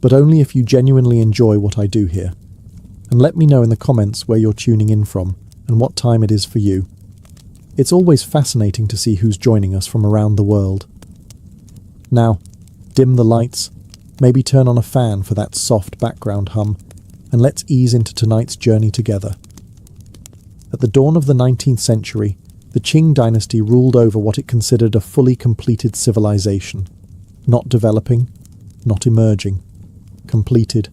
but only if you genuinely enjoy what I do here. And let me know in the comments where you're tuning in from and what time it is for you. It's always fascinating to see who's joining us from around the world. Now, dim the lights, maybe turn on a fan for that soft background hum, and let's ease into tonight's journey together. At the dawn of the 19th century, the Qing dynasty ruled over what it considered a fully completed civilization. Not developing, not emerging. Completed,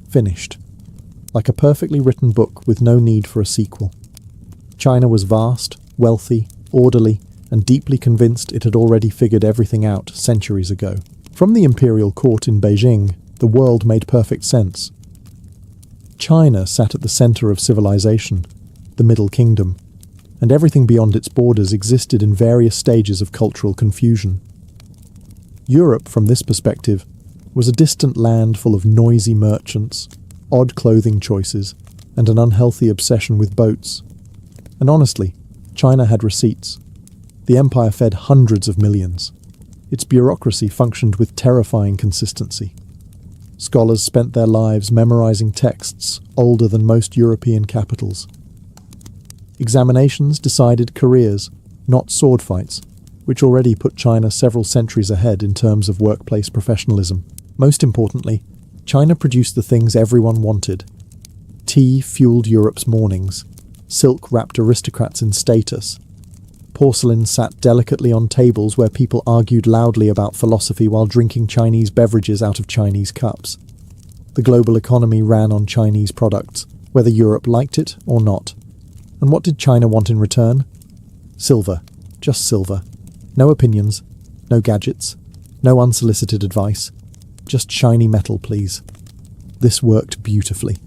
finished. Like a perfectly written book with no need for a sequel. China was vast, wealthy, orderly, and deeply convinced it had already figured everything out centuries ago. From the Imperial court in Beijing, the world made perfect sense. China sat at the center of civilization, the Middle Kingdom, and everything beyond its borders existed in various stages of cultural confusion. Europe, from this perspective, was a distant land full of noisy merchants, odd clothing choices, and an unhealthy obsession with boats. And honestly, China had receipts. The empire fed hundreds of millions. Its bureaucracy functioned with terrifying consistency. Scholars spent their lives memorizing texts older than most European capitals. Examinations decided careers, not sword fights, which already put China several centuries ahead in terms of workplace professionalism. Most importantly, China produced the things everyone wanted. Tea fueled Europe's mornings. Silk wrapped aristocrats in status. Porcelain sat delicately on tables where people argued loudly about philosophy while drinking Chinese beverages out of Chinese cups. The global economy ran on Chinese products, whether Europe liked it or not. And what did China want in return? Silver. Just silver. No opinions, no gadgets, no unsolicited advice. Just shiny metal, please. This worked beautifully.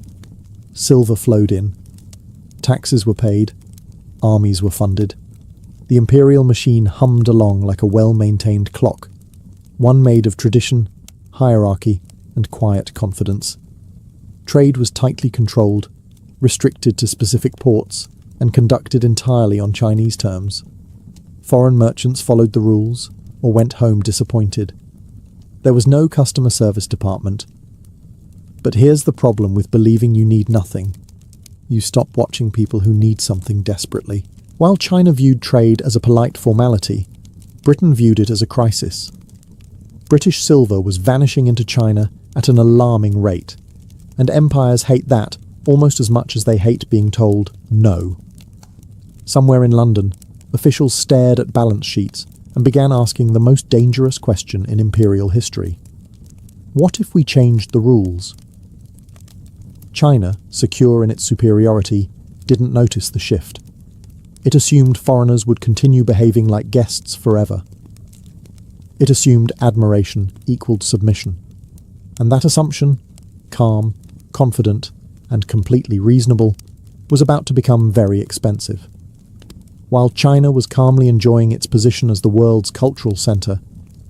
Silver flowed in. Taxes were paid. Armies were funded. The imperial machine hummed along like a well-maintained clock, one made of tradition, hierarchy, and quiet confidence. Trade was tightly controlled, restricted to specific ports, and conducted entirely on Chinese terms. Foreign merchants followed the rules, or went home disappointed. There was no customer service department. But here's the problem with believing you need nothing. You stop watching people who need something desperately. While China viewed trade as a polite formality, Britain viewed it as a crisis. British silver was vanishing into China at an alarming rate, and empires hate that almost as much as they hate being told no. Somewhere in London, officials stared at balance sheets and began asking the most dangerous question in imperial history. What if we changed the rules? China, secure in its superiority, didn't notice the shift. It assumed foreigners would continue behaving like guests forever. It assumed admiration equaled submission. And that assumption, calm, confident, and completely reasonable, was about to become very expensive. While China was calmly enjoying its position as the world's cultural centre,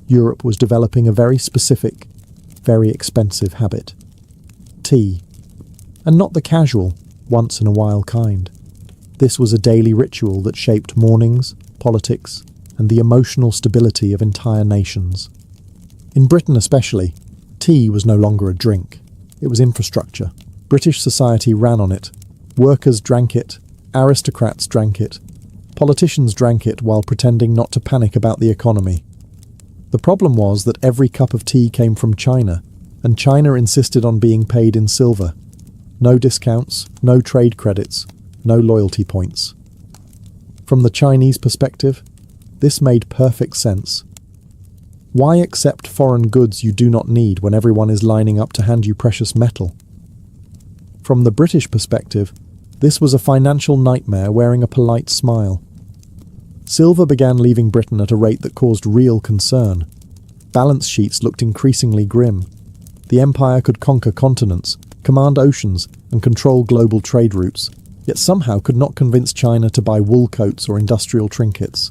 Europe was developing a very specific, very expensive habit. Tea. And not the casual, once-in-a-while kind. This was a daily ritual that shaped mornings, politics, and the emotional stability of entire nations. In Britain especially, tea was no longer a drink. It was infrastructure. British society ran on it. Workers drank it. Aristocrats drank it. Politicians drank it while pretending not to panic about the economy. The problem was that every cup of tea came from China, and China insisted on being paid in silver. No discounts, no trade credits, no loyalty points. From the Chinese perspective, this made perfect sense. Why accept foreign goods you do not need when everyone is lining up to hand you precious metal? From the British perspective, this was a financial nightmare wearing a polite smile. Silver began leaving Britain at a rate that caused real concern. Balance sheets looked increasingly grim. The empire could conquer continents, command oceans, and control global trade routes, yet somehow could not convince China to buy wool coats or industrial trinkets.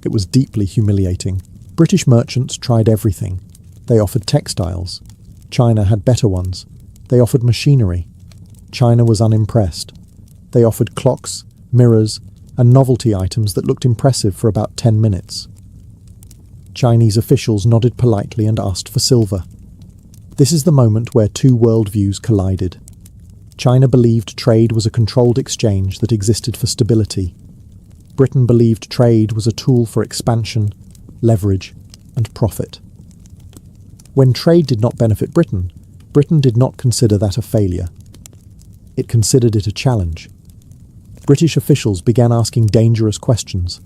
It was deeply humiliating. British merchants tried everything. They offered textiles. China had better ones. They offered machinery. China was unimpressed. They offered clocks, mirrors, and novelty items that looked impressive for about 10 minutes. Chinese officials nodded politely and asked for silver. This is the moment where two worldviews collided. China believed trade was a controlled exchange that existed for stability. Britain believed trade was a tool for expansion, leverage, and profit. When trade did not benefit Britain, Britain did not consider that a failure. It considered it a challenge. British officials began asking dangerous questions.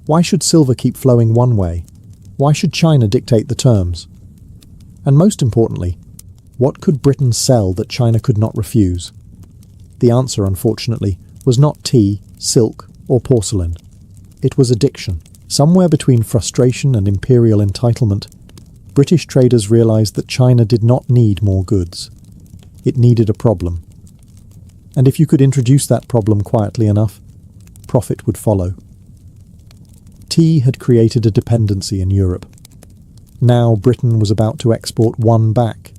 Why should silver keep flowing one way? Why should China dictate the terms? And most importantly, what could Britain sell that China could not refuse? The answer, unfortunately, was not tea, silk, or porcelain. It was addiction. Somewhere between frustration and imperial entitlement, British traders realized that China did not need more goods. It needed a problem. And if you could introduce that problem quietly enough, profit would follow. Tea had created a dependency in Europe. Now Britain was about to export one back.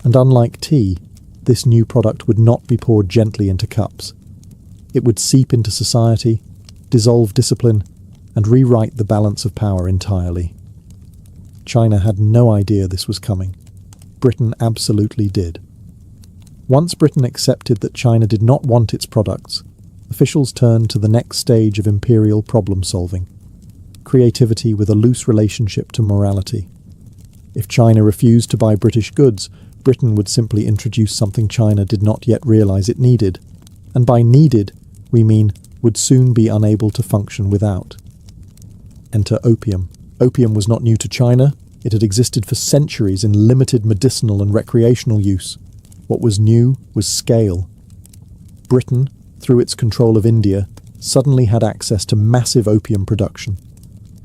And unlike tea, this new product would not be poured gently into cups. It would seep into society, dissolve discipline, and rewrite the balance of power entirely. China had no idea this was coming. Britain absolutely did. Once Britain accepted that China did not want its products, officials turned to the next stage of imperial problem-solving: creativity with a loose relationship to morality. If China refused to buy British goods, Britain would simply introduce something China did not yet realize it needed. And by needed, we mean would soon be unable to function without. Enter opium. Opium was not new to China. It had existed for centuries in limited medicinal and recreational use. What was new was scale. Britain, through its control of India, suddenly had access to massive opium production.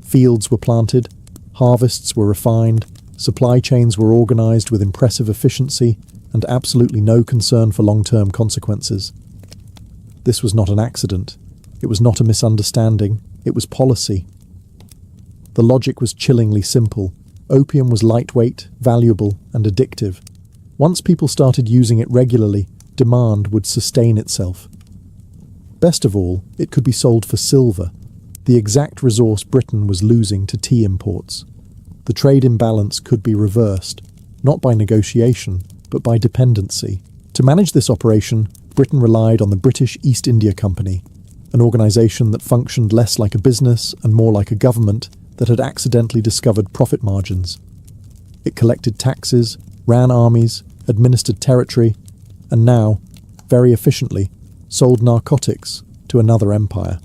Fields were planted, harvests were refined, supply chains were organized with impressive efficiency and absolutely no concern for long-term consequences. This was not an accident. It was not a misunderstanding. It was policy. The logic was chillingly simple. Opium was lightweight, valuable, and addictive. Once people started using it regularly, demand would sustain itself. Best of all, it could be sold for silver, the exact resource Britain was losing to tea imports. The trade imbalance could be reversed, not by negotiation, but by dependency. To manage this operation, Britain relied on the British East India Company, an organisation that functioned less like a business and more like a government that had accidentally discovered profit margins. It collected taxes, ran armies, administered territory, and now, very efficiently, sold narcotics to another empire.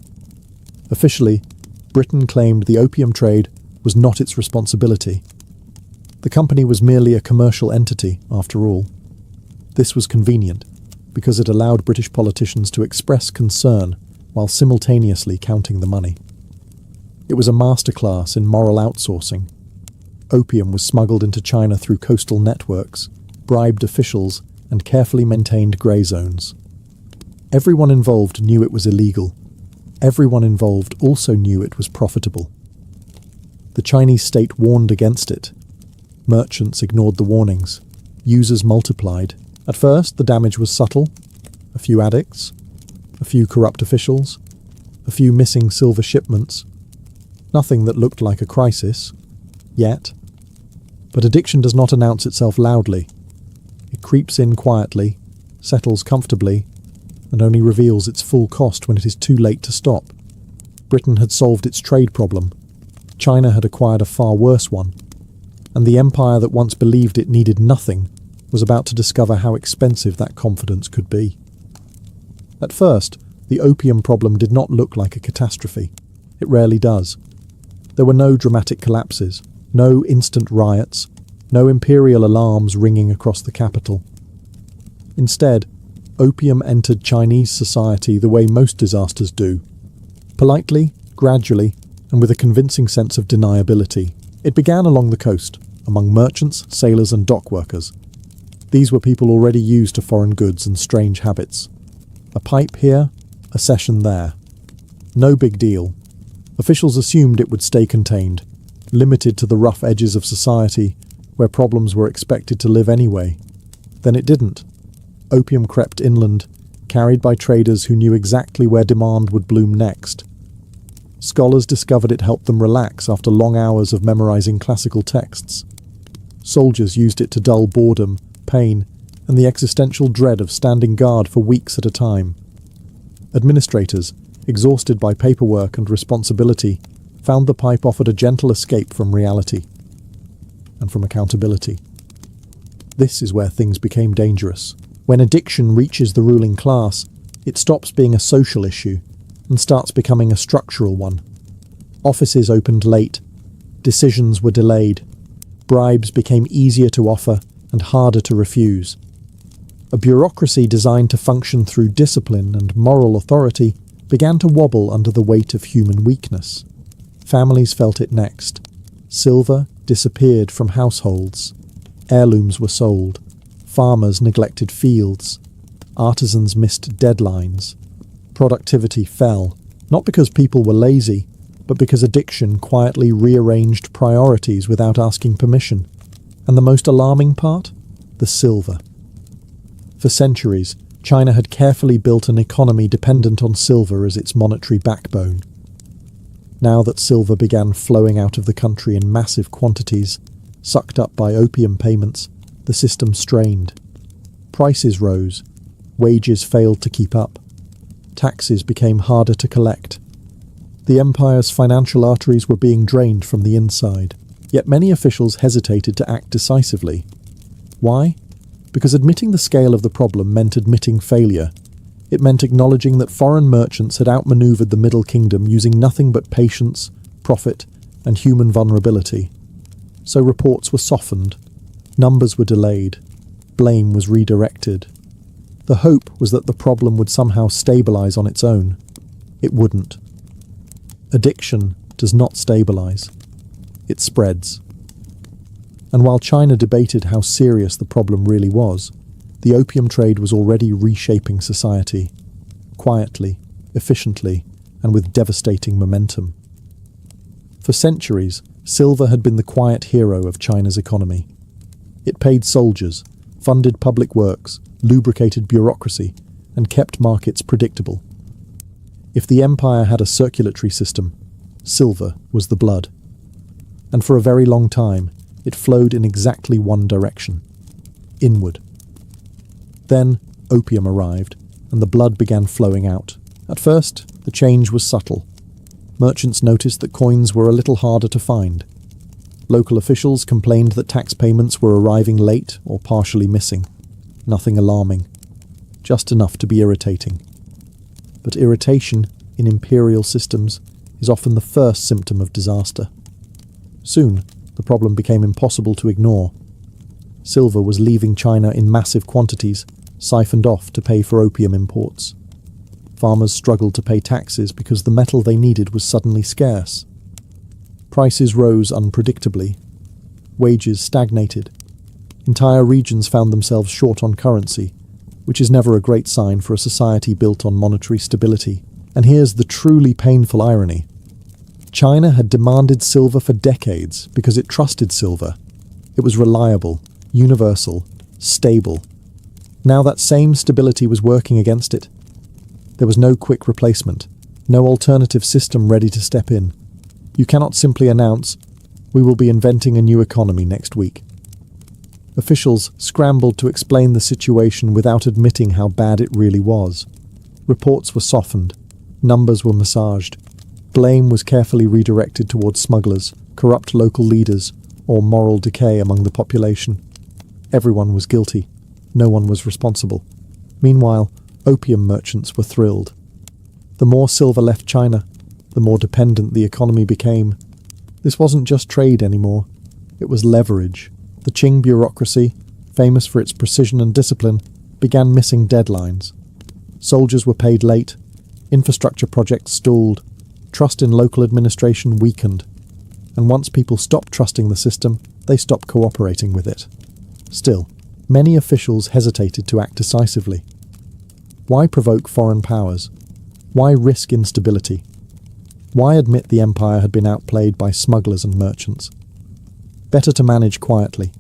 Officially, Britain claimed the opium trade was not its responsibility. The company was merely a commercial entity, after all. This was convenient, because it allowed British politicians to express concern while simultaneously counting the money. It was a masterclass in moral outsourcing. Opium was smuggled into China through coastal networks, bribed officials, and carefully maintained grey zones. Everyone involved knew it was illegal. Everyone involved also knew it was profitable. The Chinese state warned against it. Merchants ignored the warnings. Users multiplied. At first, the damage was subtle. A few addicts, a few corrupt officials, a few missing silver shipments. Nothing that looked like a crisis, yet. But addiction does not announce itself loudly. It creeps in quietly, settles comfortably, and only reveals its full cost when it is too late to stop. Britain had solved its trade problem. China had acquired a far worse one. And the empire that once believed it needed nothing was about to discover how expensive that confidence could be. At first, the opium problem did not look like a catastrophe. It rarely does. There were no dramatic collapses, no instant riots, no imperial alarms ringing across the capital. Instead, opium entered Chinese society the way most disasters do. Politely, gradually, and with a convincing sense of deniability. It began along the coast, among merchants, sailors, and dock workers. These were people already used to foreign goods and strange habits. A pipe here, a session there. No big deal. Officials assumed it would stay contained, limited to the rough edges of society where problems were expected to live anyway. Then it didn't. Opium crept inland, carried by traders who knew exactly where demand would bloom next. Scholars discovered it helped them relax after long hours of memorizing classical texts. Soldiers used it to dull boredom, pain, and the existential dread of standing guard for weeks at a time. Administrators, exhausted by paperwork and responsibility, found the pipe offered a gentle escape from reality and from accountability. This is where things became dangerous. When addiction reaches the ruling class, it stops being a social issue and starts becoming a structural one. Offices opened late, decisions were delayed, bribes became easier to offer and harder to refuse. A bureaucracy designed to function through discipline and moral authority began to wobble under the weight of human weakness. Families felt it next. Silver disappeared from households. Heirlooms were sold. Farmers neglected fields. Artisans missed deadlines. Productivity fell, not because people were lazy, but because addiction quietly rearranged priorities without asking permission. And the most alarming part? The silver. For centuries, China had carefully built an economy dependent on silver as its monetary backbone. Now that silver began flowing out of the country in massive quantities, sucked up by opium payments, the system strained. Prices rose, wages failed to keep up, taxes became harder to collect. The empire's financial arteries were being drained from the inside, yet many officials hesitated to act decisively. Why? Because admitting the scale of the problem meant admitting failure. It meant acknowledging that foreign merchants had outmaneuvered the Middle Kingdom using nothing but patience, profit, and human vulnerability. So reports were softened, numbers were delayed, blame was redirected. The hope was that the problem would somehow stabilize on its own. It wouldn't. Addiction does not stabilize. It spreads. And while China debated how serious the problem really was, the opium trade was already reshaping society, quietly, efficiently, and with devastating momentum. For centuries, silver had been the quiet hero of China's economy. It paid soldiers, funded public works, lubricated bureaucracy, and kept markets predictable. If the empire had a circulatory system, silver was the blood. And for a very long time, it flowed in exactly one direction, inward. Then opium arrived, and the blood began flowing out. At first, the change was subtle. Merchants noticed that coins were a little harder to find. Local officials complained that tax payments were arriving late or partially missing. Nothing alarming, just enough to be irritating. But irritation in imperial systems is often the first symptom of disaster. Soon, the problem became impossible to ignore. Silver was leaving China in massive quantities, siphoned off to pay for opium imports. Farmers struggled to pay taxes because the metal they needed was suddenly scarce. Prices rose unpredictably. Wages stagnated. Entire regions found themselves short on currency, which is never a great sign for a society built on monetary stability. And here's the truly painful irony. China had demanded silver for decades because it trusted silver. It was reliable, universal, stable. Now that same stability was working against it. There was no quick replacement, no alternative system ready to step in. You cannot simply announce, "We will be inventing a new economy next week." Officials scrambled to explain the situation without admitting how bad it really was. Reports were softened, numbers were massaged. Blame was carefully redirected towards smugglers, corrupt local leaders, or moral decay among the population. Everyone was guilty. No one was responsible. Meanwhile, opium merchants were thrilled. The more silver left China, the more dependent the economy became. This wasn't just trade anymore. It was leverage. The Qing bureaucracy, famous for its precision and discipline, began missing deadlines. Soldiers were paid late. Infrastructure projects stalled. Trust in local administration weakened. And once people stopped trusting the system, they stopped cooperating with it. Still, many officials hesitated to act decisively. Why provoke foreign powers? Why risk instability? Why admit the empire had been outplayed by smugglers and merchants? Better to manage quietly.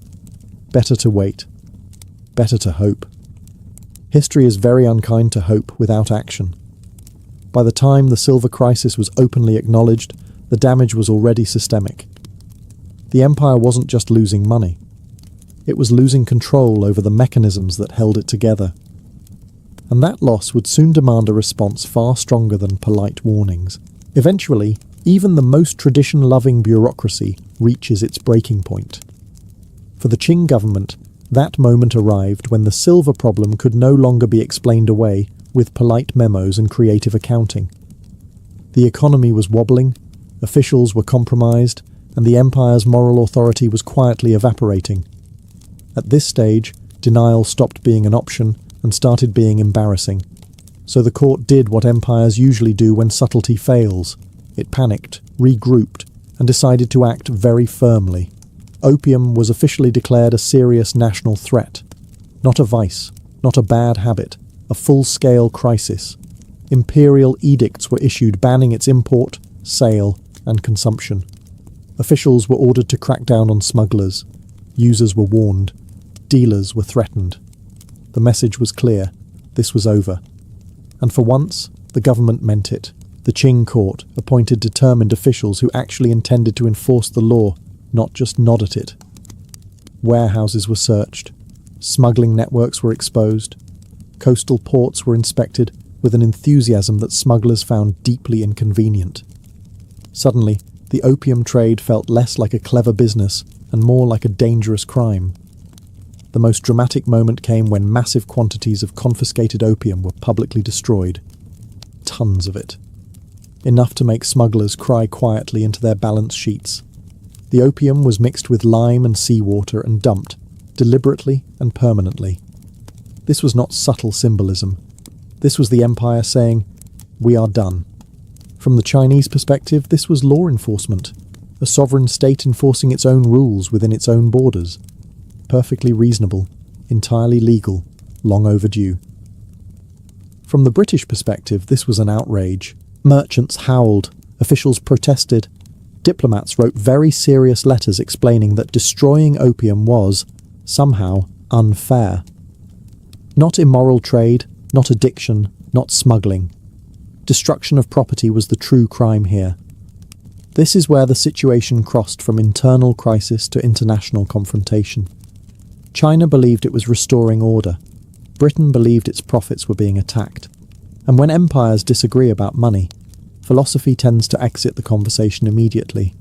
Better to wait. Better to hope. History is very unkind to hope without action. By the time the silver crisis was openly acknowledged, the damage was already systemic. The empire wasn't just losing money. It was losing control over the mechanisms that held it together. And that loss would soon demand a response far stronger than polite warnings. Eventually, even the most tradition-loving bureaucracy reaches its breaking point. For the Qing government, that moment arrived when the silver problem could no longer be explained away with polite memos and creative accounting. The economy was wobbling, officials were compromised, and the empire's moral authority was quietly evaporating. At this stage, denial stopped being an option and started being embarrassing. So the court did what empires usually do when subtlety fails. It panicked, regrouped, and decided to act very firmly. Opium was officially declared a serious national threat. Not a vice, not a bad habit, a full-scale crisis. Imperial edicts were issued banning its import, sale, and consumption. Officials were ordered to crack down on smugglers. Users were warned. Dealers were threatened. The message was clear. This was over. And for once, the government meant it. The Qing court appointed determined officials who actually intended to enforce the law, not just nod at it. Warehouses were searched. Smuggling networks were exposed. Coastal ports were inspected with an enthusiasm that smugglers found deeply inconvenient. Suddenly, the opium trade felt less like a clever business and more like a dangerous crime. The most dramatic moment came when massive quantities of confiscated opium were publicly destroyed. Tons of it. Enough to make smugglers cry quietly into their balance sheets. The opium was mixed with lime and seawater and dumped, deliberately and permanently. This was not subtle symbolism. This was the empire saying, "We are done." From the Chinese perspective, this was law enforcement, a sovereign state enforcing its own rules within its own borders. Perfectly reasonable, entirely legal, long overdue. From the British perspective, this was an outrage. Merchants howled, officials protested. Diplomats wrote very serious letters explaining that destroying opium was, somehow, unfair. Not immoral trade, not addiction, not smuggling. Destruction of property was the true crime here. This is where the situation crossed from internal crisis to international confrontation. China believed it was restoring order. Britain believed its profits were being attacked. And when empires disagree about money, philosophy tends to exit the conversation immediately.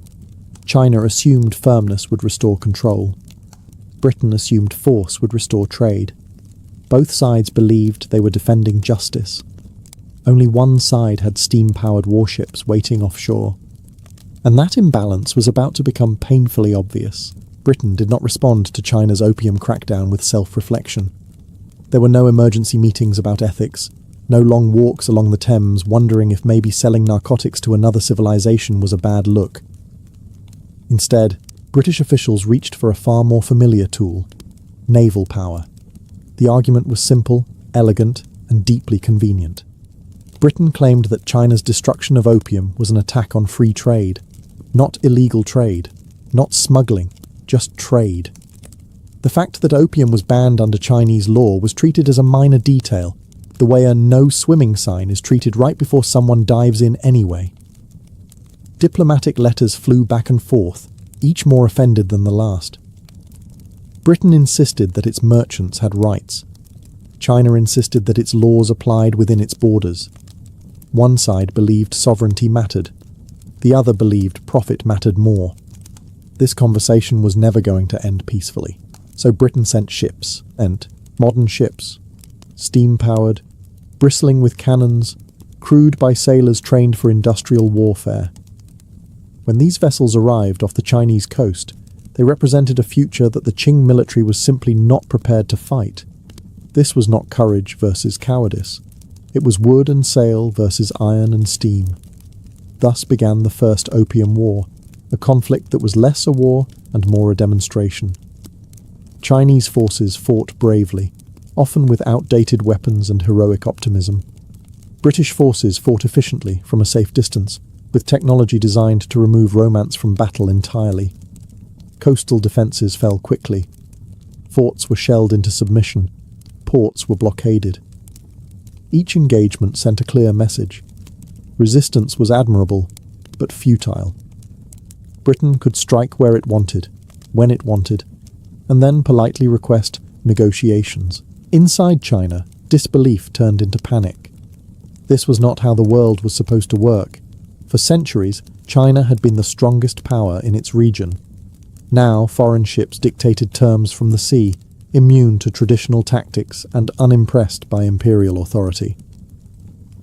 China assumed firmness would restore control. Britain assumed force would restore trade. Both sides believed they were defending justice. Only one side had steam-powered warships waiting offshore. And that imbalance was about to become painfully obvious. Britain did not respond to China's opium crackdown with self-reflection. There were no emergency meetings about ethics, no long walks along the Thames wondering if maybe selling narcotics to another civilization was a bad look. Instead, British officials reached for a far more familiar tool: naval power. The argument was simple, elegant, and deeply convenient. Britain claimed that China's destruction of opium was an attack on free trade. Not illegal trade, not smuggling, just trade. The fact that opium was banned under Chinese law was treated as a minor detail, the way a no swimming sign is treated right before someone dives in anyway. Diplomatic letters flew back and forth, each more offended than the last. Britain insisted that its merchants had rights. China insisted that its laws applied within its borders. One side believed sovereignty mattered. The other believed profit mattered more. This conversation was never going to end peacefully. So Britain sent ships, and modern ships, steam-powered, bristling with cannons, crewed by sailors trained for industrial warfare. When these vessels arrived off the Chinese coast, they represented a future that the Qing military was simply not prepared to fight. This was not courage versus cowardice. It was wood and sail versus iron and steam. Thus began the First Opium War, a conflict that was less a war and more a demonstration. Chinese forces fought bravely, often with outdated weapons and heroic optimism. British forces fought efficiently from a safe distance, with technology designed to remove romance from battle entirely. Coastal defences fell quickly. Forts were shelled into submission. Ports were blockaded. Each engagement sent a clear message. Resistance was admirable, but futile. Britain could strike where it wanted, when it wanted, and then politely request negotiations. Inside China, disbelief turned into panic. This was not how the world was supposed to work. For centuries, China had been the strongest power in its region. Now, foreign ships dictated terms from the sea, immune to traditional tactics and unimpressed by imperial authority.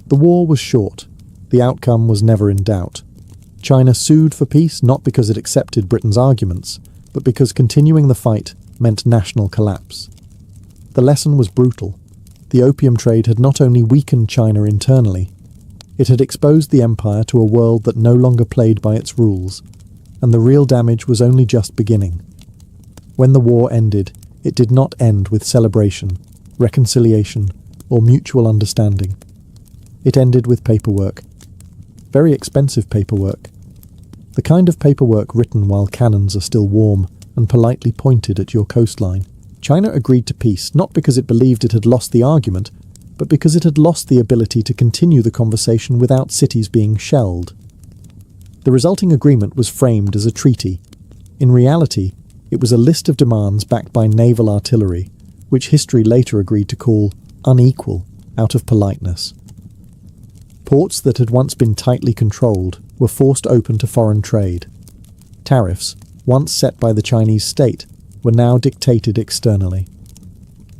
The war was short. The outcome was never in doubt. China sued for peace not because it accepted Britain's arguments, but because continuing the fight meant national collapse. The lesson was brutal. The opium trade had not only weakened China internally, it had exposed the empire to a world that no longer played by its rules, and the real damage was only just beginning. When the war ended, it did not end with celebration, reconciliation, or mutual understanding. It ended with paperwork. Very expensive paperwork. The kind of paperwork written while cannons are still warm and politely pointed at your coastline. China agreed to peace not because it believed it had lost the argument, but because it had lost the ability to continue the conversation without cities being shelled. The resulting agreement was framed as a treaty. In reality, it was a list of demands backed by naval artillery, which history later agreed to call unequal out of politeness. Ports that had once been tightly controlled were forced open to foreign trade. Tariffs, once set by the Chinese state, were now dictated externally.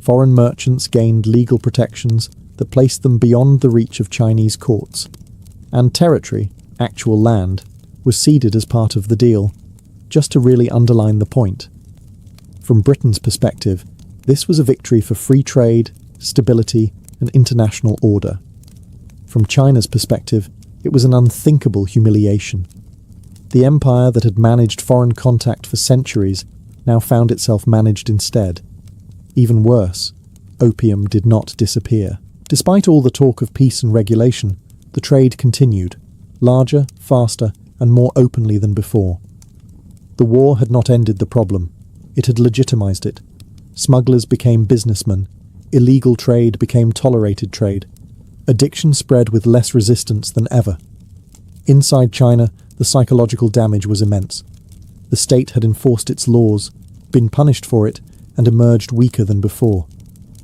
Foreign merchants gained legal protections that placed them beyond the reach of Chinese courts, and territory, actual land, was ceded as part of the deal, just to really underline the point. From Britain's perspective, this was a victory for free trade, stability, and international order. From China's perspective, it was an unthinkable humiliation. The empire that had managed foreign contact for centuries now found itself managed instead. Even worse, opium did not disappear. Despite all the talk of peace and regulation, the trade continued, larger, faster, and more openly than before. The war had not ended the problem. It had legitimized it. Smugglers became businessmen. Illegal trade became tolerated trade. Addiction spread with less resistance than ever. Inside China, the psychological damage was immense. The state had enforced its laws, been punished for it, and emerged weaker than before.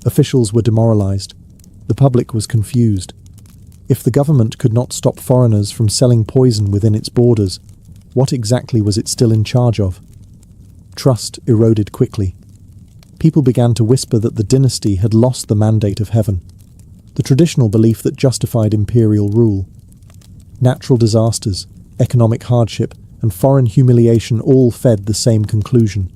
Officials were demoralized. The public was confused. If the government could not stop foreigners from selling poison within its borders, what exactly was it still in charge of? Trust eroded quickly. People began to whisper that the dynasty had lost the mandate of heaven, the traditional belief that justified imperial rule. Natural disasters, economic hardship, and foreign humiliation all fed the same conclusion.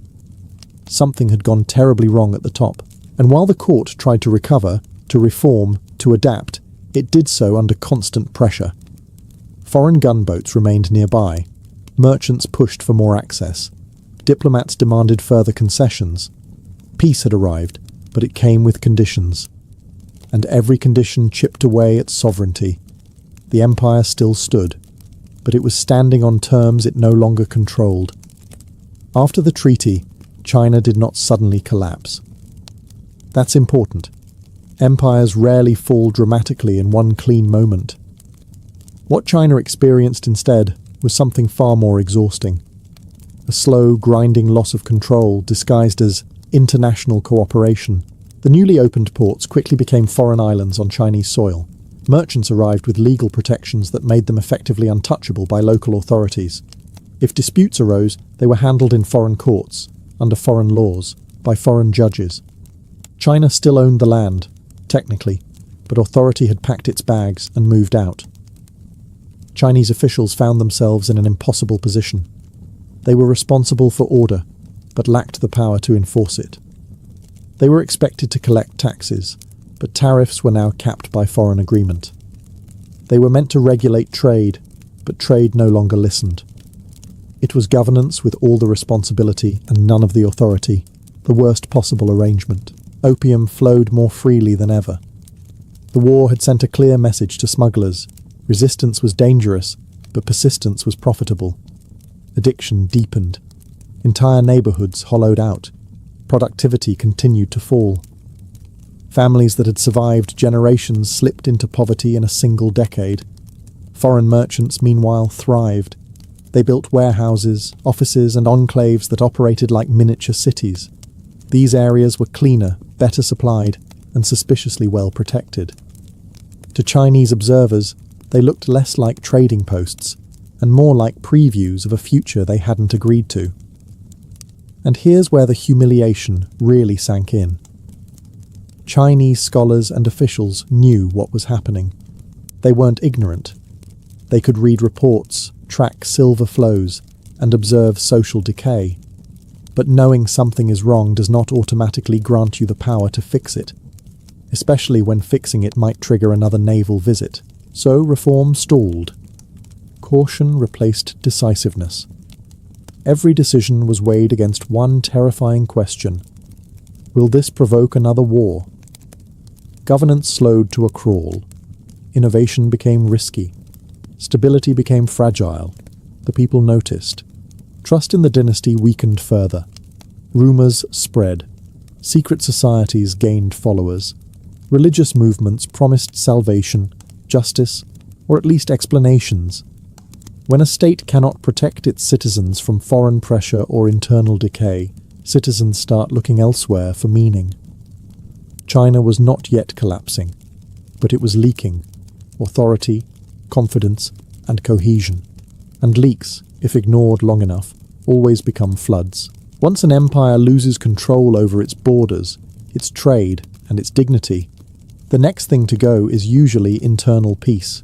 Something had gone terribly wrong at the top, and while the court tried to recover, to reform, to adapt, it did so under constant pressure. Foreign gunboats remained nearby. Merchants pushed for more access. Diplomats demanded further concessions. Peace had arrived, but it came with conditions. And every condition chipped away at sovereignty. The empire still stood, but it was standing on terms it no longer controlled. After the treaty, China did not suddenly collapse. That's important. Empires rarely fall dramatically in one clean moment. What China experienced instead was something far more exhausting. A slow, grinding loss of control disguised as international cooperation. The newly opened ports quickly became foreign islands on Chinese soil. Merchants arrived with legal protections that made them effectively untouchable by local authorities. If disputes arose, they were handled in foreign courts, under foreign laws, by foreign judges. China still owned the land, technically, but authority had packed its bags and moved out. Chinese officials found themselves in an impossible position. They were responsible for order, but lacked the power to enforce it. They were expected to collect taxes, but tariffs were now capped by foreign agreement. They were meant to regulate trade, but trade no longer listened. It was governance with all the responsibility and none of the authority, the worst possible arrangement. Opium flowed more freely than ever. The war had sent a clear message to smugglers. Resistance was dangerous, but persistence was profitable. Addiction deepened. Entire neighborhoods hollowed out. Productivity continued to fall. Families that had survived generations slipped into poverty in a single decade. Foreign merchants, meanwhile, thrived. They built warehouses, offices, and enclaves that operated like miniature cities. These areas were cleaner, better supplied, and suspiciously well protected. To Chinese observers, they looked less like trading posts and more like previews of a future they hadn't agreed to. And here's where the humiliation really sank in. Chinese scholars and officials knew what was happening. They weren't ignorant. They could read reports, track silver flows, and observe social decay. But knowing something is wrong does not automatically grant you the power to fix it, especially when fixing it might trigger another naval visit. So reform stalled. Caution replaced decisiveness. Every decision was weighed against one terrifying question. Will this provoke another war? Governance slowed to a crawl. Innovation became risky. Stability became fragile. The people noticed. Trust in the dynasty weakened further. Rumours spread. Secret societies gained followers. Religious movements promised salvation, justice, or at least explanations. When a state cannot protect its citizens from foreign pressure or internal decay, citizens start looking elsewhere for meaning. China was not yet collapsing, but it was leaking. Authority, confidence, and cohesion. And leaks, if ignored long enough, always become floods. Once an empire loses control over its borders, its trade, and its dignity, the next thing to go is usually internal peace.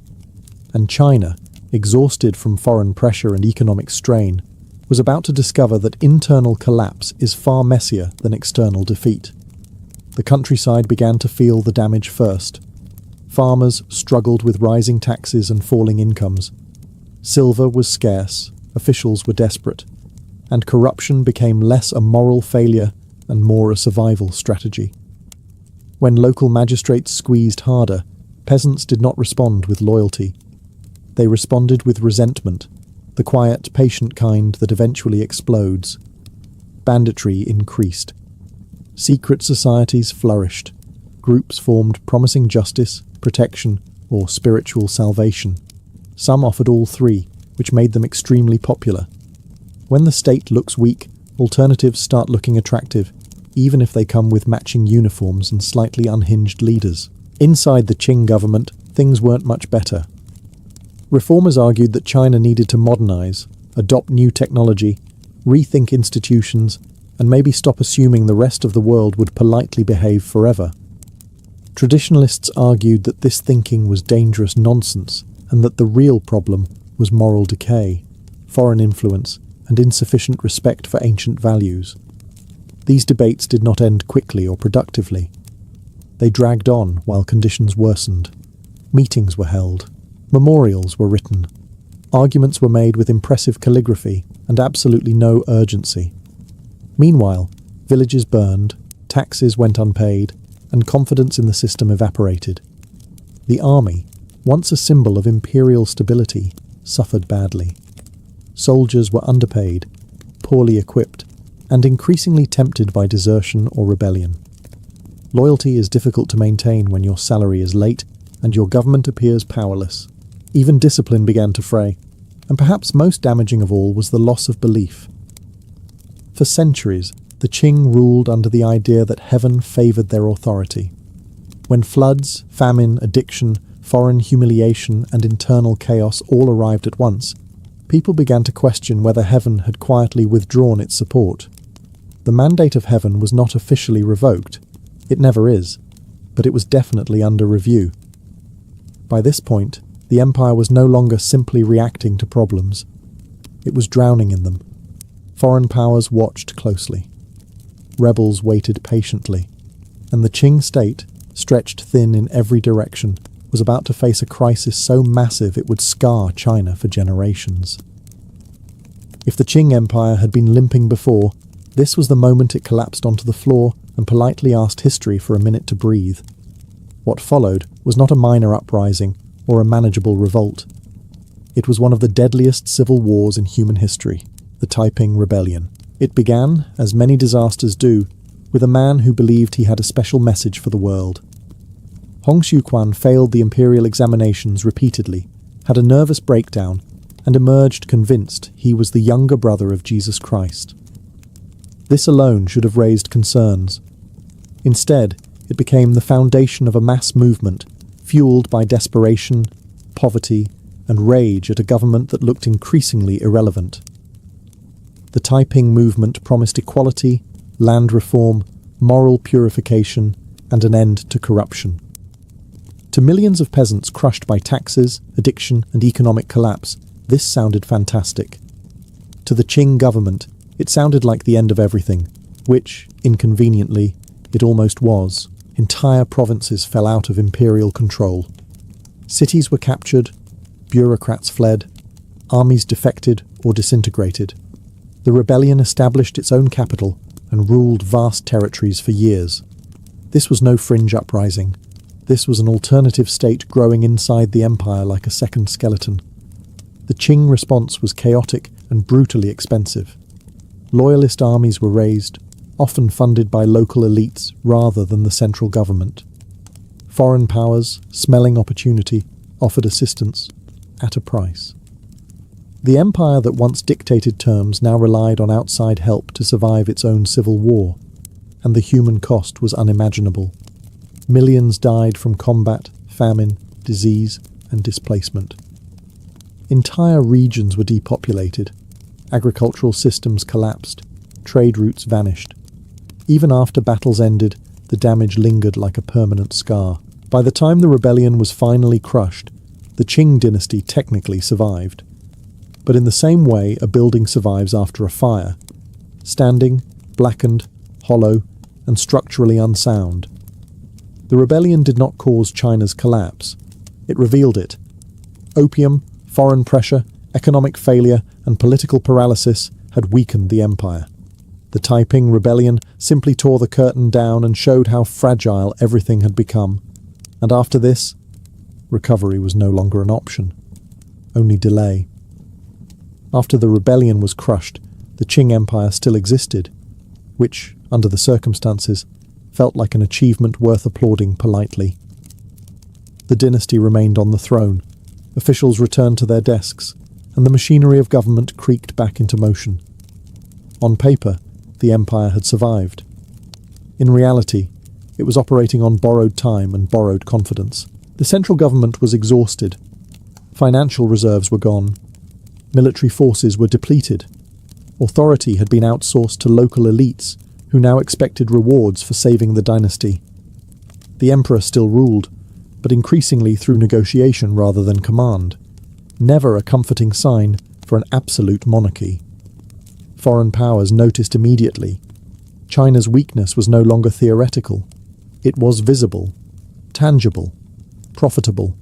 And China, exhausted from foreign pressure and economic strain, was about to discover that internal collapse is far messier than external defeat. The countryside began to feel the damage first. Farmers struggled with rising taxes and falling incomes. Silver was scarce, officials were desperate, and corruption became less a moral failure and more a survival strategy. When local magistrates squeezed harder, peasants did not respond with loyalty. They responded with resentment, the quiet, patient kind that eventually explodes. Banditry increased. Secret societies flourished. Groups formed promising justice, protection, or spiritual salvation. Some offered all three, which made them extremely popular. When the state looks weak, alternatives start looking attractive, even if they come with matching uniforms and slightly unhinged leaders. Inside the Qing government, things weren't much better. Reformers argued that China needed to modernize, adopt new technology, rethink institutions, and maybe stop assuming the rest of the world would politely behave forever. Traditionalists argued that this thinking was dangerous nonsense, and that the real problem was moral decay, foreign influence, and insufficient respect for ancient values. These debates did not end quickly or productively. They dragged on while conditions worsened. Meetings were held. Memorials were written. Arguments were made with impressive calligraphy and absolutely no urgency. Meanwhile, villages burned, taxes went unpaid, and confidence in the system evaporated. The army, once a symbol of imperial stability, suffered badly. Soldiers were underpaid, poorly equipped, and increasingly tempted by desertion or rebellion. Loyalty is difficult to maintain when your salary is late and your government appears powerless. Even discipline began to fray, and perhaps most damaging of all was the loss of belief. For centuries, the Qing ruled under the idea that heaven favoured their authority. When floods, famine, addiction, foreign humiliation, and internal chaos all arrived at once, people began to question whether heaven had quietly withdrawn its support. The mandate of heaven was not officially revoked. It never is, but it was definitely under review. By this point, the empire was no longer simply reacting to problems. It was drowning in them. Foreign powers watched closely. Rebels waited patiently, and the Qing state, stretched thin in every direction, was about to face a crisis so massive it would scar China for generations. If the Qing Empire had been limping before, this was the moment it collapsed onto the floor and politely asked history for a minute to breathe. What followed was not a minor uprising or a manageable revolt. It was one of the deadliest civil wars in human history, the Taiping Rebellion. It began, as many disasters do, with a man who believed he had a special message for the world. Hong Xiuquan failed the imperial examinations repeatedly, had a nervous breakdown, and emerged convinced he was the younger brother of Jesus Christ. This alone should have raised concerns. Instead, it became the foundation of a mass movement fueled by desperation, poverty, and rage at a government that looked increasingly irrelevant. The Taiping movement promised equality, land reform, moral purification, and an end to corruption. To millions of peasants crushed by taxes, addiction, and economic collapse, this sounded fantastic. To the Qing government, it sounded like the end of everything, which, inconveniently, it almost was. Entire provinces fell out of imperial control. Cities were captured, bureaucrats fled, armies defected or disintegrated. The rebellion established its own capital and ruled vast territories for years. This was no fringe uprising. This was an alternative state growing inside the empire like a second skeleton. The Qing response was chaotic and brutally expensive. Loyalist armies were raised, often funded by local elites rather than the central government. Foreign powers, smelling opportunity, offered assistance at a price. The empire that once dictated terms now relied on outside help to survive its own civil war, and the human cost was unimaginable. Millions died from combat, famine, disease, and displacement. Entire regions were depopulated. Agricultural systems collapsed. Trade routes vanished. Even after battles ended, the damage lingered like a permanent scar. By the time the rebellion was finally crushed, the Qing dynasty technically survived. But in the same way a building survives after a fire, standing, blackened, hollow, and structurally unsound. The rebellion did not cause China's collapse. It revealed it. Opium, foreign pressure, economic failure, and political paralysis had weakened the empire. The Taiping rebellion simply tore the curtain down and showed how fragile everything had become. And after this, recovery was no longer an option, only delay. After the rebellion was crushed, the Qing Empire still existed, which, under the circumstances, felt like an achievement worth applauding politely. The dynasty remained on the throne, officials returned to their desks, and the machinery of government creaked back into motion. On paper, the empire had survived. In reality, it was operating on borrowed time and borrowed confidence. The central government was exhausted. Financial reserves were gone. Military forces were depleted. Authority had been outsourced to local elites who now expected rewards for saving the dynasty. The emperor still ruled, but increasingly through negotiation rather than command. Never a comforting sign for an absolute monarchy. Foreign powers noticed immediately. China's weakness was no longer theoretical. It was visible, tangible, profitable.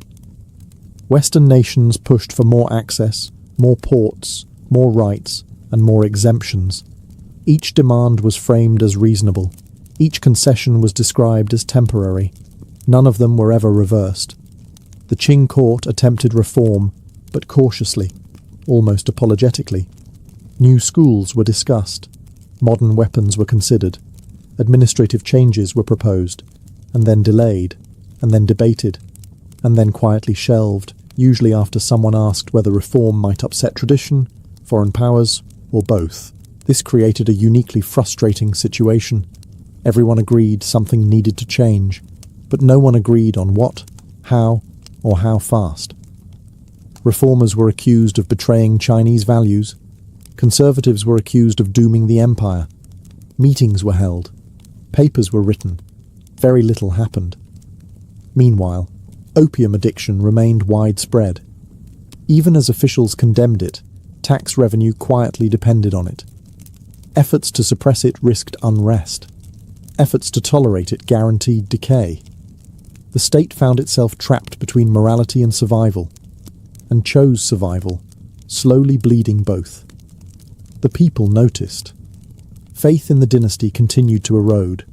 Western nations pushed for more access, more ports, more rights, and more exemptions. Each demand was framed as reasonable. Each concession was described as temporary. None of them were ever reversed. The Qing court attempted reform, but cautiously, almost apologetically. New schools were discussed. Modern weapons were considered. Administrative changes were proposed, and then delayed, and then debated, and then quietly shelved, usually after someone asked whether reform might upset tradition, foreign powers, or both. This created a uniquely frustrating situation. Everyone agreed something needed to change, but no one agreed on what, how, or how fast. Reformers were accused of betraying Chinese values. Conservatives were accused of dooming the empire. Meetings were held. Papers were written. Very little happened. Meanwhile, opium addiction remained widespread. Even as officials condemned it, tax revenue quietly depended on it. Efforts to suppress it risked unrest. Efforts to tolerate it guaranteed decay. The state found itself trapped between morality and survival, and chose survival, slowly bleeding both. The people noticed. Faith in the dynasty continued to erode.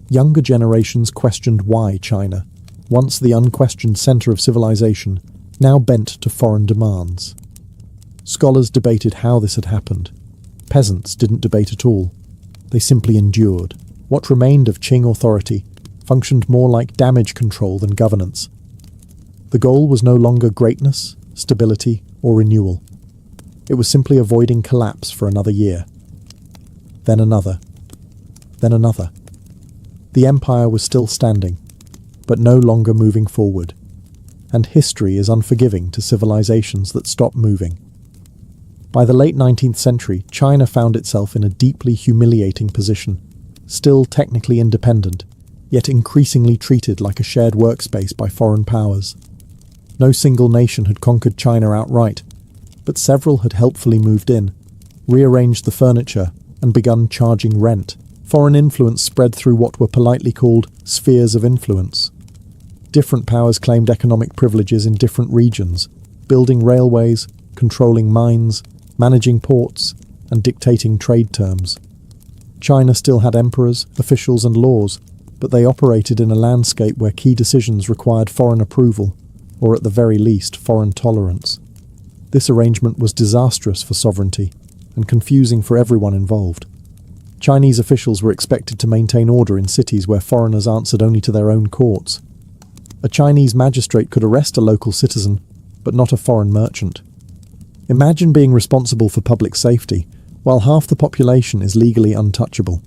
Younger generations questioned why China, once the unquestioned center of civilization, now bent to foreign demands. Scholars debated how this had happened. Peasants didn't debate at all. They simply endured. What remained of Qing authority functioned more like damage control than governance. The goal was no longer greatness, stability, or renewal. It was simply avoiding collapse for another year. then another, then another. The empire was still standing, but no longer moving forward, and history is unforgiving to civilizations that stop moving. By the late 19th century, China found itself in a deeply humiliating position, still technically independent, yet increasingly treated like a shared workspace by foreign powers. No single nation had conquered China outright, but several had helpfully moved in, rearranged the furniture, and begun charging rent. Foreign influence spread through what were politely called spheres of influence. Different powers claimed economic privileges in different regions, building railways, controlling mines, managing ports, and dictating trade terms. China still had emperors, officials, and laws, but they operated in a landscape where key decisions required foreign approval, or at the very least, foreign tolerance. This arrangement was disastrous for sovereignty, and confusing for everyone involved. Chinese officials were expected to maintain order in cities where foreigners answered only to their own courts. A Chinese magistrate could arrest a local citizen, but not a foreign merchant. Imagine being responsible for public safety, while half the population is legally untouchable.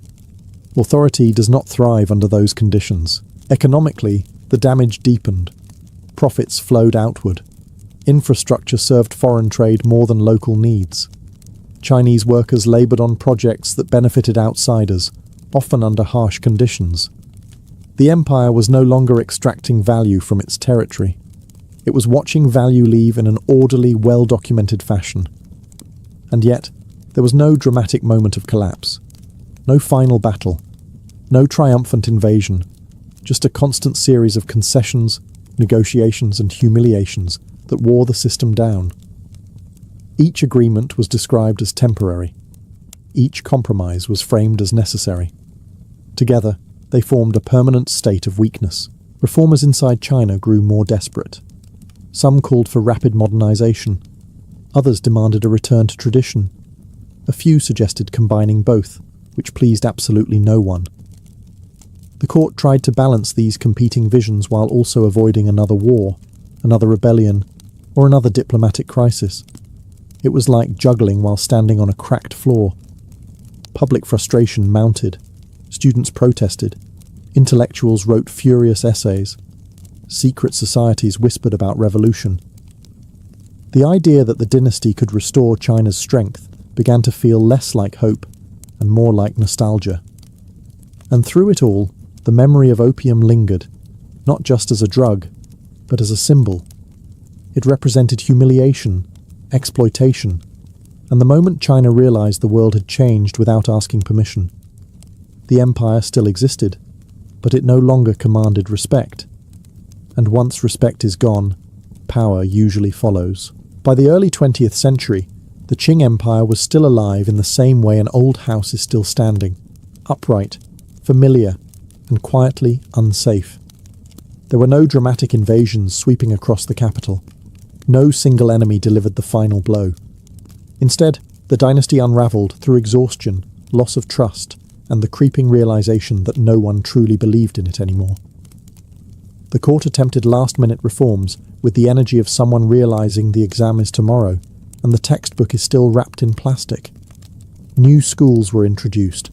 Authority does not thrive under those conditions. Economically, the damage deepened. Profits flowed outward. Infrastructure served foreign trade more than local needs. Chinese workers laboured on projects that benefited outsiders, often under harsh conditions. The empire was no longer extracting value from its territory. It was watching value leave in an orderly, well-documented fashion. And yet, there was no dramatic moment of collapse. No final battle. No triumphant invasion. Just a constant series of concessions, negotiations, and humiliations that wore the system down. Each agreement was described as temporary. Each compromise was framed as necessary. Together, they formed a permanent state of weakness. Reformers inside China grew more desperate. Some called for rapid modernization. Others demanded a return to tradition. A few suggested combining both, which pleased absolutely no one. The court tried to balance these competing visions while also avoiding another war, another rebellion, or another diplomatic crisis. It was like juggling while standing on a cracked floor. Public frustration mounted. Students protested. Intellectuals wrote furious essays. Secret societies whispered about revolution. The idea that the dynasty could restore China's strength began to feel less like hope and more like nostalgia. And through it all, the memory of opium lingered, not just as a drug, but as a symbol. It represented humiliation, exploitation, and the moment China realized the world had changed without asking permission. The empire still existed, but it no longer commanded respect. And once respect is gone, power usually follows. By the early 20th century, the Qing Empire was still alive in the same way an old house is still standing, upright, familiar, and quietly unsafe. There were no dramatic invasions sweeping across the capital. No single enemy delivered the final blow. Instead, the dynasty unravelled through exhaustion, loss of trust, and the creeping realization that no one truly believed in it anymore. The court attempted last-minute reforms with the energy of someone realizing the exam is tomorrow, and the textbook is still wrapped in plastic. New schools were introduced.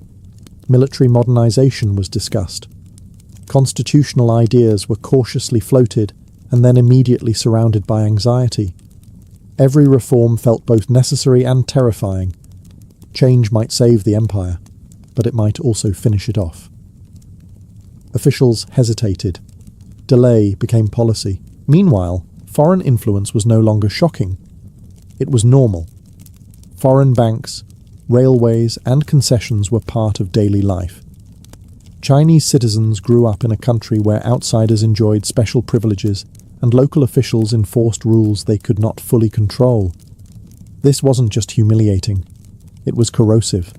Military modernization was discussed. Constitutional ideas were cautiously floated and then immediately surrounded by anxiety. Every reform felt both necessary and terrifying. Change might save the empire, but it might also finish it off. Officials hesitated. Delay became policy. Meanwhile, foreign influence was no longer shocking. It was normal. Foreign banks, railways, and concessions were part of daily life. Chinese citizens grew up in a country where outsiders enjoyed special privileges and local officials enforced rules they could not fully control. This wasn't just humiliating. It was corrosive.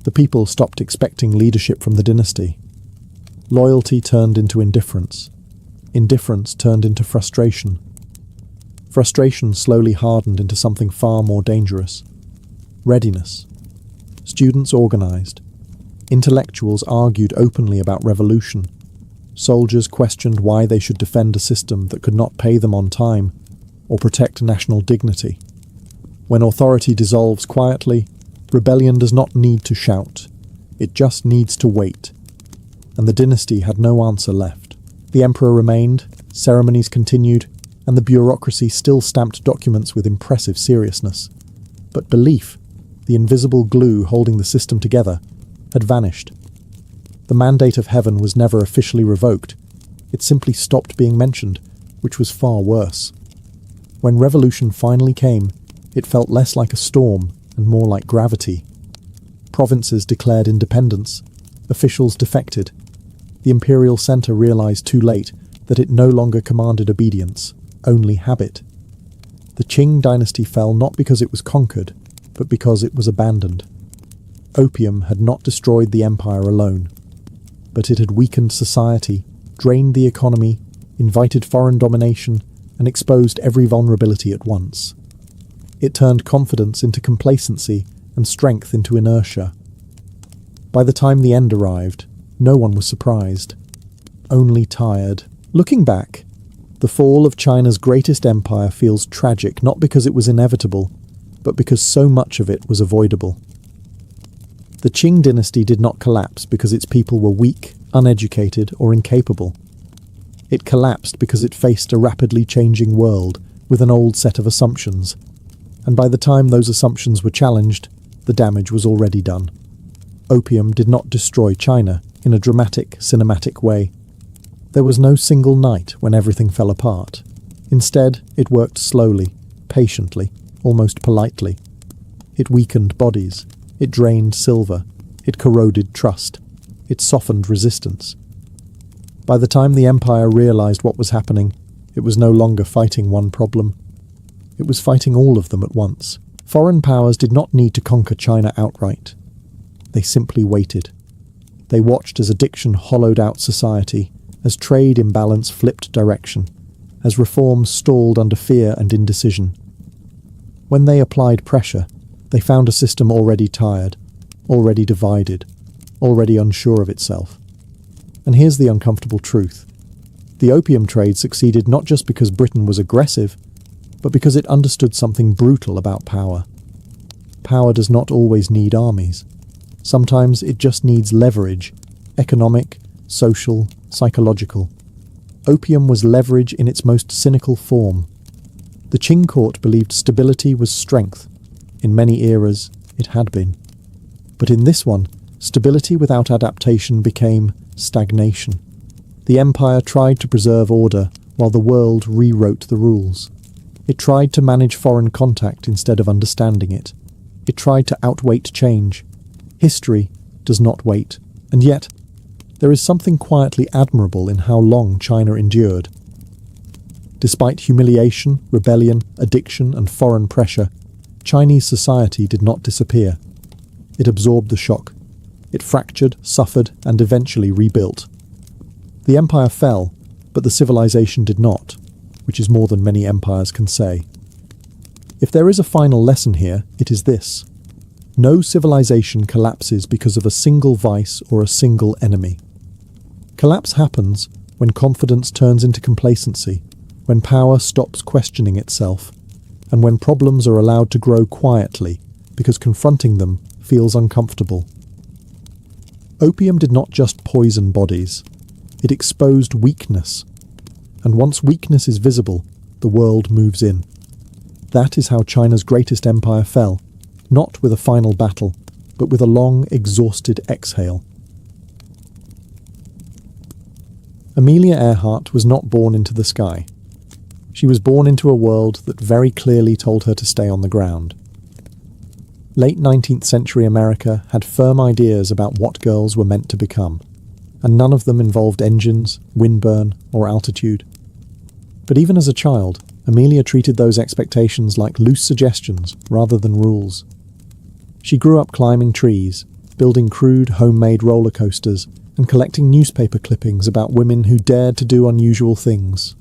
The people stopped expecting leadership from the dynasty. Loyalty turned into indifference. Indifference turned into frustration. Frustration slowly hardened into something far more dangerous. Readiness. Students organized. Intellectuals argued openly about revolution. Soldiers questioned why they should defend a system that could not pay them on time or protect national dignity. When authority dissolves quietly, Rebellion does not need to shout. It just needs to wait. And the dynasty had no answer left. The emperor remained, ceremonies continued, and the bureaucracy still stamped documents with impressive seriousness. But belief, the invisible glue holding the system together, had vanished. The mandate of heaven was never officially revoked. It simply stopped being mentioned, which was far worse. When revolution finally came, it felt less like a storm and more like gravity. Provinces declared independence. Officials defected. The Imperial Centre realised too late that it no longer commanded obedience, only habit. The Qing dynasty fell not because it was conquered, but because it was abandoned. Opium had not destroyed the empire alone, but it had weakened society, drained the economy, invited foreign domination, and exposed every vulnerability at once. It turned confidence into complacency and strength into inertia. By the time the end arrived, no one was surprised, only tired. Looking back, the fall of China's greatest empire feels tragic not because it was inevitable, but because so much of it was avoidable. The Qing dynasty did not collapse because its people were weak, uneducated, or incapable. It collapsed because it faced a rapidly changing world with an old set of assumptions, and by the time those assumptions were challenged, the damage was already done. Opium did not destroy China in a dramatic, cinematic way. There was no single night when everything fell apart. Instead, it worked slowly, patiently, almost politely. It weakened bodies. It drained silver. It corroded trust. It softened resistance. By the time the empire realized what was happening, it was no longer fighting one problem. It was fighting all of them at once. Foreign powers did not need to conquer China outright. They simply waited. They watched as addiction hollowed out society, as trade imbalance flipped direction, as reforms stalled under fear and indecision. When they applied pressure, they found a system already tired, already divided, already unsure of itself. And here's the uncomfortable truth. The opium trade succeeded not just because Britain was aggressive, but because it understood something brutal about power. Power does not always need armies. Sometimes it just needs leverage, economic, social, psychological. Opium was leverage in its most cynical form. The Qing court believed stability was strength. In many eras, it had been. But in this one, stability without adaptation became stagnation. The empire tried to preserve order while the world rewrote the rules. It tried to manage foreign contact instead of understanding it. It tried to outweight change. History does not wait, and yet there is something quietly admirable in how long China endured. Despite humiliation, rebellion, addiction, and foreign pressure, Chinese society did not disappear. It absorbed the shock. It fractured, suffered, and eventually rebuilt. The empire fell, but the civilization did not, which is more than many empires can say. If there is a final lesson here, it is this. No civilization collapses because of a single vice or a single enemy. Collapse happens when confidence turns into complacency, when power stops questioning itself, and when problems are allowed to grow quietly because confronting them feels uncomfortable. Opium did not just poison bodies, it exposed weakness, and once weakness is visible, the world moves in. That is how China's greatest empire fell, not with a final battle, but with a long, exhausted exhale. Amelia Earhart was not born into the sky. She was born into a world that very clearly told her to stay on the ground. Late 19th century America had firm ideas about what girls were meant to become, and none of them involved engines, windburn, or altitude. But even as a child, Amelia treated those expectations like loose suggestions rather than rules. She grew up climbing trees, building crude homemade roller coasters, and collecting newspaper clippings about women who dared to do unusual things.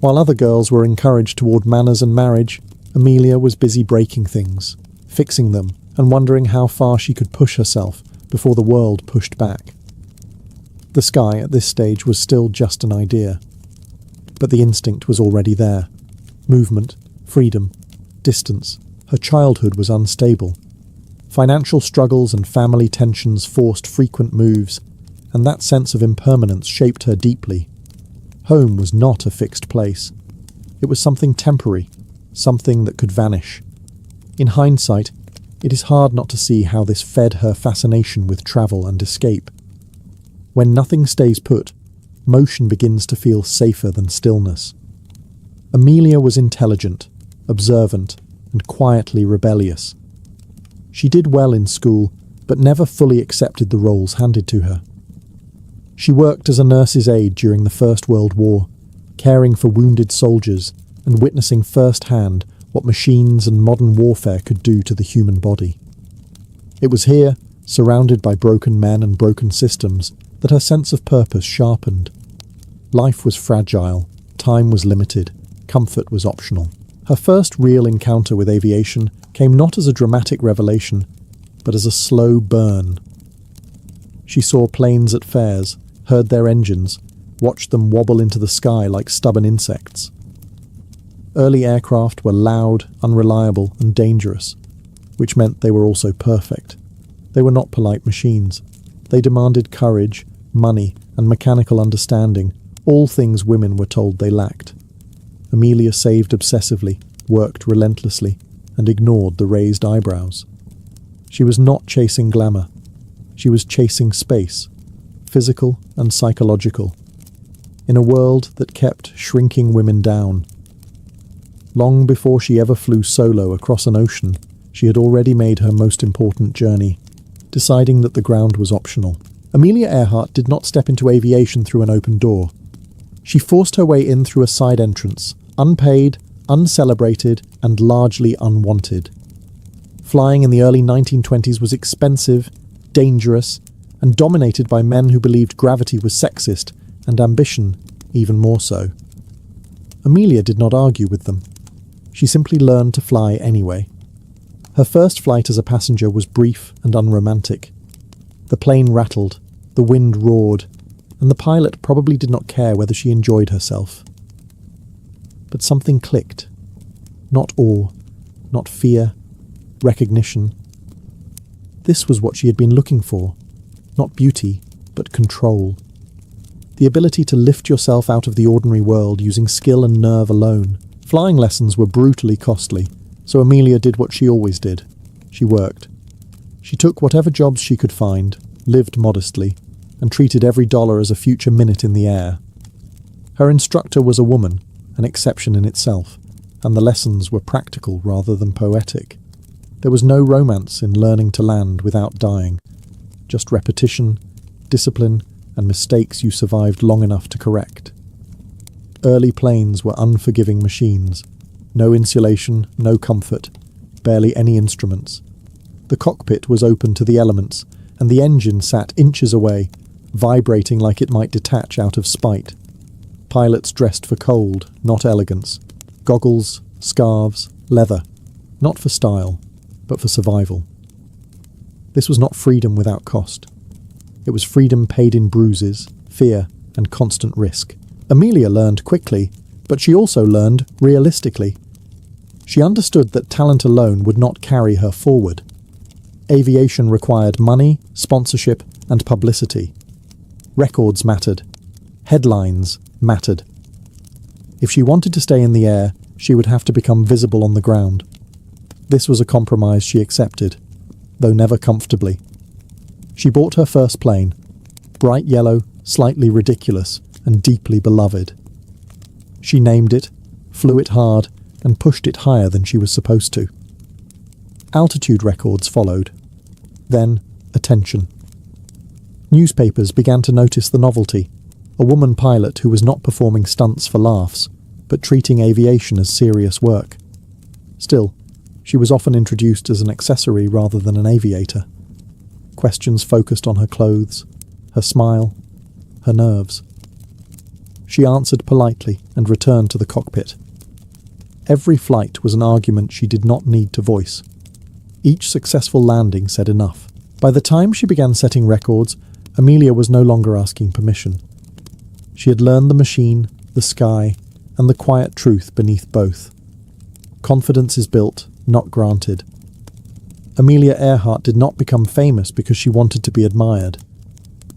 While other girls were encouraged toward manners and marriage, Amelia was busy breaking things, fixing them, and wondering how far she could push herself before the world pushed back. The sky at this stage was still just an idea, but the instinct was already there. Movement, freedom, distance. Her childhood was unstable. Financial struggles and family tensions forced frequent moves, and that sense of impermanence shaped her deeply. Home was not a fixed place. It was something temporary, something that could vanish. In hindsight, it is hard not to see how this fed her fascination with travel and escape. When nothing stays put, motion begins to feel safer than stillness. Amelia was intelligent, observant, and quietly rebellious. She did well in school, but never fully accepted the roles handed to her. She worked as a nurse's aide during the First World War, caring for wounded soldiers and witnessing firsthand what machines and modern warfare could do to the human body. It was here, surrounded by broken men and broken systems, that her sense of purpose sharpened. Life was fragile, time was limited, comfort was optional. Her first real encounter with aviation came not as a dramatic revelation, but as a slow burn. She saw planes at fairs, heard their engines, watched them wobble into the sky like stubborn insects. Early aircraft were loud, unreliable, and dangerous, which meant they were also perfect. They were not polite machines. They demanded courage, money, and mechanical understanding, all things women were told they lacked. Amelia saved obsessively, worked relentlessly, and ignored the raised eyebrows. She was not chasing glamour. She was chasing space, physical and psychological, in a world that kept shrinking women down. Long before she ever flew solo across an ocean, she had already made her most important journey, deciding that the ground was optional. Amelia Earhart did not step into aviation through an open door. She forced her way in through a side entrance, unpaid, uncelebrated, and largely unwanted. Flying in the early 1920s was expensive, dangerous, and dominated by men who believed gravity was sexist, and ambition even more so. Amelia did not argue with them. She simply learned to fly anyway. Her first flight as a passenger was brief and unromantic. The plane rattled, the wind roared, and the pilot probably did not care whether she enjoyed herself. But something clicked. Not awe, not fear, recognition. This was what she had been looking for. Not beauty, but control. The ability to lift yourself out of the ordinary world using skill and nerve alone. Flying lessons were brutally costly, so Amelia did what she always did. She worked. She took whatever jobs she could find, lived modestly, and treated every dollar as a future minute in the air. Her instructor was a woman, an exception in itself, and the lessons were practical rather than poetic. There was no romance in learning to land without dying, just repetition, discipline, and mistakes you survived long enough to correct. Early planes were unforgiving machines. No insulation, no comfort, barely any instruments. The cockpit was open to the elements, and the engine sat inches away, vibrating like it might detach out of spite. Pilots dressed for cold, not elegance. Goggles, scarves, leather. Not for style, but for survival. This was not freedom without cost. It was freedom paid in bruises, fear, and constant risk. Amelia learned quickly, but she also learned realistically. She understood that talent alone would not carry her forward. Aviation required money, sponsorship, and publicity. Records mattered. Headlines mattered. If she wanted to stay in the air, she would have to become visible on the ground. This was a compromise she accepted, though never comfortably. She bought her first plane, bright yellow, slightly ridiculous, and deeply beloved. She named it, flew it hard, and pushed it higher than she was supposed to. Altitude records followed. Then, attention. Newspapers began to notice the novelty, a woman pilot who was not performing stunts for laughs, but treating aviation as serious work. Still, she was often introduced as an accessory rather than an aviator. Questions focused on her clothes, her smile, her nerves. She answered politely and returned to the cockpit. Every flight was an argument she did not need to voice. Each successful landing said enough. By the time she began setting records, Amelia was no longer asking permission. She had learned the machine, the sky, and the quiet truth beneath both. Confidence is built, not granted. Amelia Earhart did not become famous because she wanted to be admired.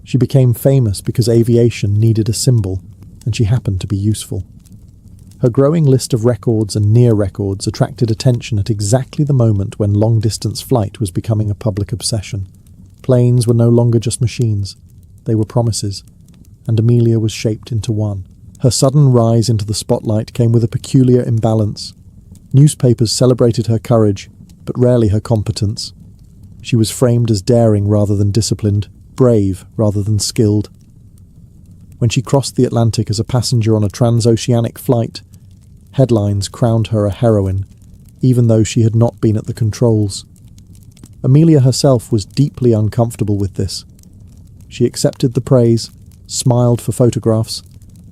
She became famous because aviation needed a symbol, and she happened to be useful. Her growing list of records and near records attracted attention at exactly the moment when long-distance flight was becoming a public obsession. Planes were no longer just machines. They were promises, and Amelia was shaped into one. Her sudden rise into the spotlight came with a peculiar imbalance. Newspapers celebrated her courage, but rarely her competence. She was framed as daring rather than disciplined, brave rather than skilled. When she crossed the Atlantic as a passenger on a transoceanic flight, headlines crowned her a heroine, even though she had not been at the controls. Amelia herself was deeply uncomfortable with this. She accepted the praise, smiled for photographs,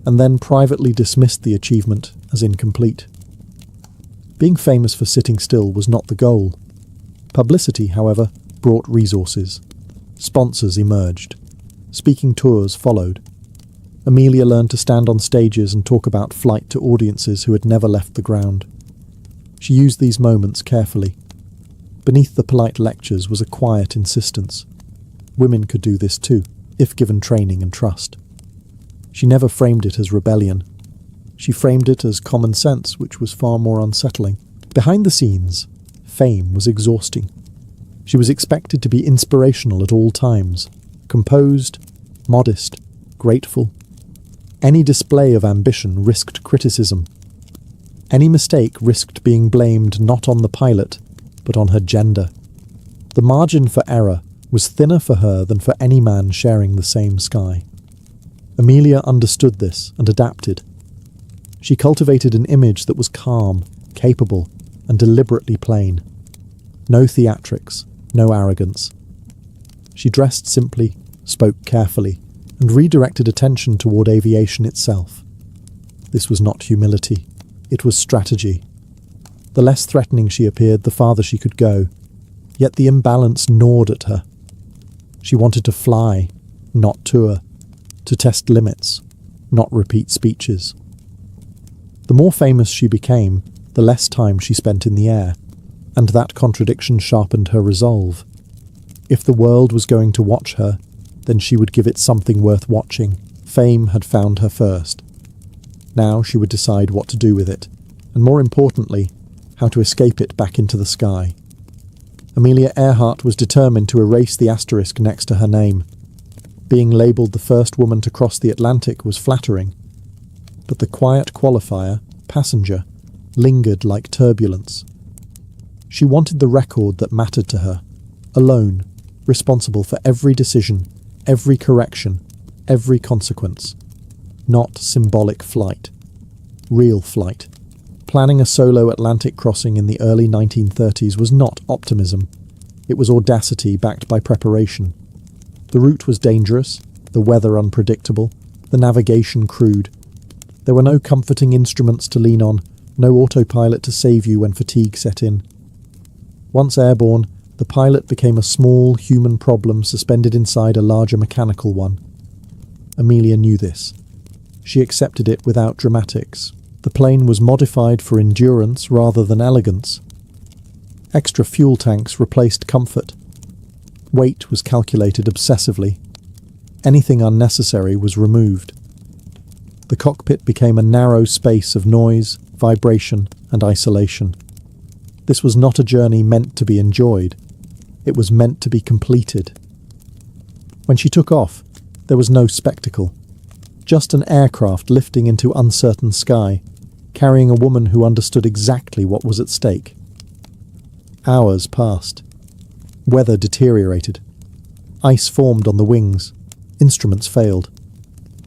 and then privately dismissed the achievement as incomplete. Being famous for sitting still was not the goal. Publicity, however, brought resources. Sponsors emerged. Speaking tours followed. Amelia learned to stand on stages and talk about flight to audiences who had never left the ground. She used these moments carefully. Beneath the polite lectures was a quiet insistence. Women could do this too, if given training and trust. She never framed it as rebellion. She framed it as common sense, which was far more unsettling. Behind the scenes, fame was exhausting. She was expected to be inspirational at all times, composed, modest, grateful. Any display of ambition risked criticism. Any mistake risked being blamed not on the pilot, but on her gender. The margin for error was thinner for her than for any man sharing the same sky. Amelia understood this and adapted. She cultivated an image that was calm, capable, and deliberately plain. No theatrics, no arrogance. She dressed simply, spoke carefully, and redirected attention toward aviation itself. This was not humility. It was strategy. The less threatening she appeared, the farther she could go. Yet the imbalance gnawed at her. She wanted to fly, not tour, to test limits, not repeat speeches. The more famous she became, the less time she spent in the air, and that contradiction sharpened her resolve. If the world was going to watch her, then she would give it something worth watching. Fame had found her first. Now she would decide what to do with it, and more importantly, how to escape it back into the sky. Amelia Earhart was determined to erase the asterisk next to her name. Being labelled the first woman to cross the Atlantic was flattering, but the quiet qualifier, passenger, lingered like turbulence. She wanted the record that mattered to her, alone, responsible for every decision, every correction, every consequence. Not symbolic flight. Real flight. Planning a solo Atlantic crossing in the early 1930s was not optimism. It was audacity backed by preparation. The route was dangerous, the weather unpredictable, the navigation crude. There were no comforting instruments to lean on, no autopilot to save you when fatigue set in. Once airborne, the pilot became a small human problem suspended inside a larger mechanical one. Amelia knew this. She accepted it without dramatics. The plane was modified for endurance rather than elegance. Extra fuel tanks replaced comfort. Weight was calculated obsessively. Anything unnecessary was removed. The cockpit became a narrow space of noise, vibration, and isolation. This was not a journey meant to be enjoyed. It was meant to be completed. When she took off, there was no spectacle. Just an aircraft lifting into uncertain sky, carrying a woman who understood exactly what was at stake. Hours passed. Weather deteriorated. Ice formed on the wings. Instruments failed.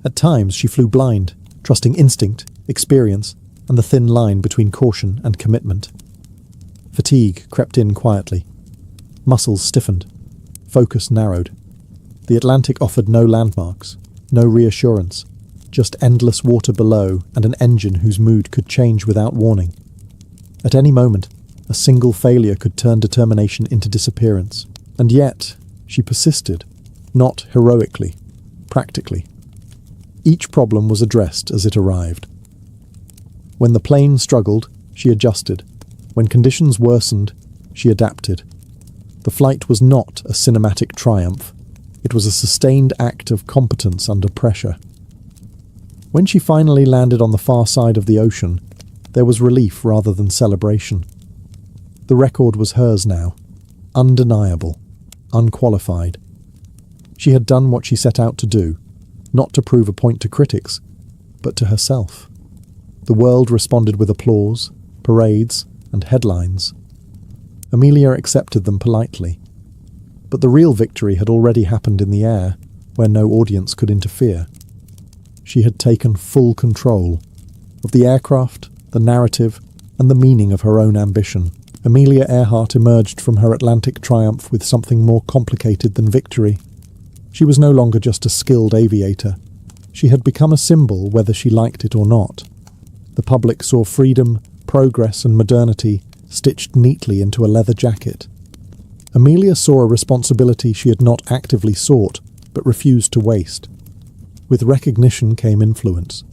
At times she flew blind, trusting instinct, experience, and the thin line between caution and commitment. Fatigue crept in quietly. Muscles stiffened. Focus narrowed. The Atlantic offered no landmarks, no reassurance, just endless water below and an engine whose mood could change without warning. At any moment, a single failure could turn determination into disappearance. And yet, she persisted, not heroically, practically. Each problem was addressed as it arrived. When the plane struggled, she adjusted. When conditions worsened, she adapted. The flight was not a cinematic triumph. It was a sustained act of competence under pressure. When she finally landed on the far side of the ocean, there was relief rather than celebration. The record was hers now, undeniable, unqualified. She had done what she set out to do, not to prove a point to critics, but to herself. The world responded with applause, parades, and headlines. Amelia accepted them politely. But the real victory had already happened in the air, where no audience could interfere. She had taken full control of the aircraft, the narrative, and the meaning of her own ambition. Amelia Earhart emerged from her Atlantic triumph with something more complicated than victory. She was no longer just a skilled aviator. She had become a symbol whether she liked it or not. The public saw freedom, progress, and modernity stitched neatly into a leather jacket. Amelia saw a responsibility she had not actively sought, but refused to waste. With recognition came influence.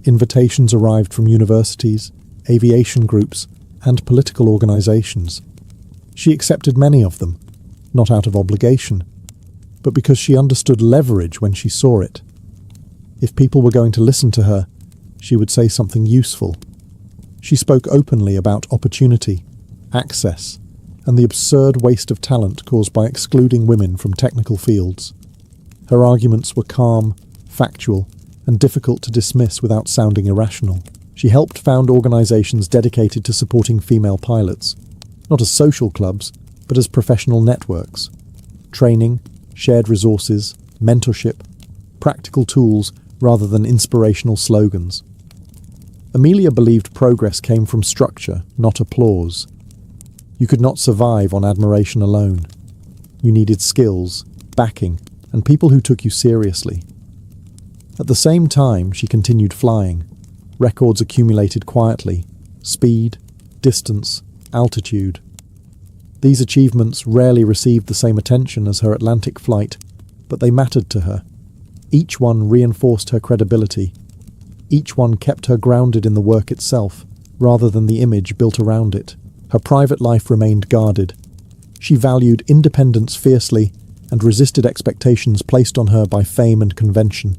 Invitations arrived from universities, aviation groups, and political organizations. She accepted many of them, not out of obligation, but because she understood leverage when she saw it. If people were going to listen to her, she would say something useful. She spoke openly about opportunity, access, and the absurd waste of talent caused by excluding women from technical fields. Her arguments were calm, factual, and difficult to dismiss without sounding irrational. She helped found organizations dedicated to supporting female pilots, not as social clubs, but as professional networks. Training, shared resources, mentorship, practical tools rather than inspirational slogans. Amelia believed progress came from structure, not applause. You could not survive on admiration alone. You needed skills, backing, and people who took you seriously. At the same time, she continued flying. Records accumulated quietly: speed, distance, altitude. These achievements rarely received the same attention as her Atlantic flight, but they mattered to her. Each one reinforced her credibility. Each one kept her grounded in the work itself, rather than the image built around it. Her private life remained guarded. She valued independence fiercely and resisted expectations placed on her by fame and convention.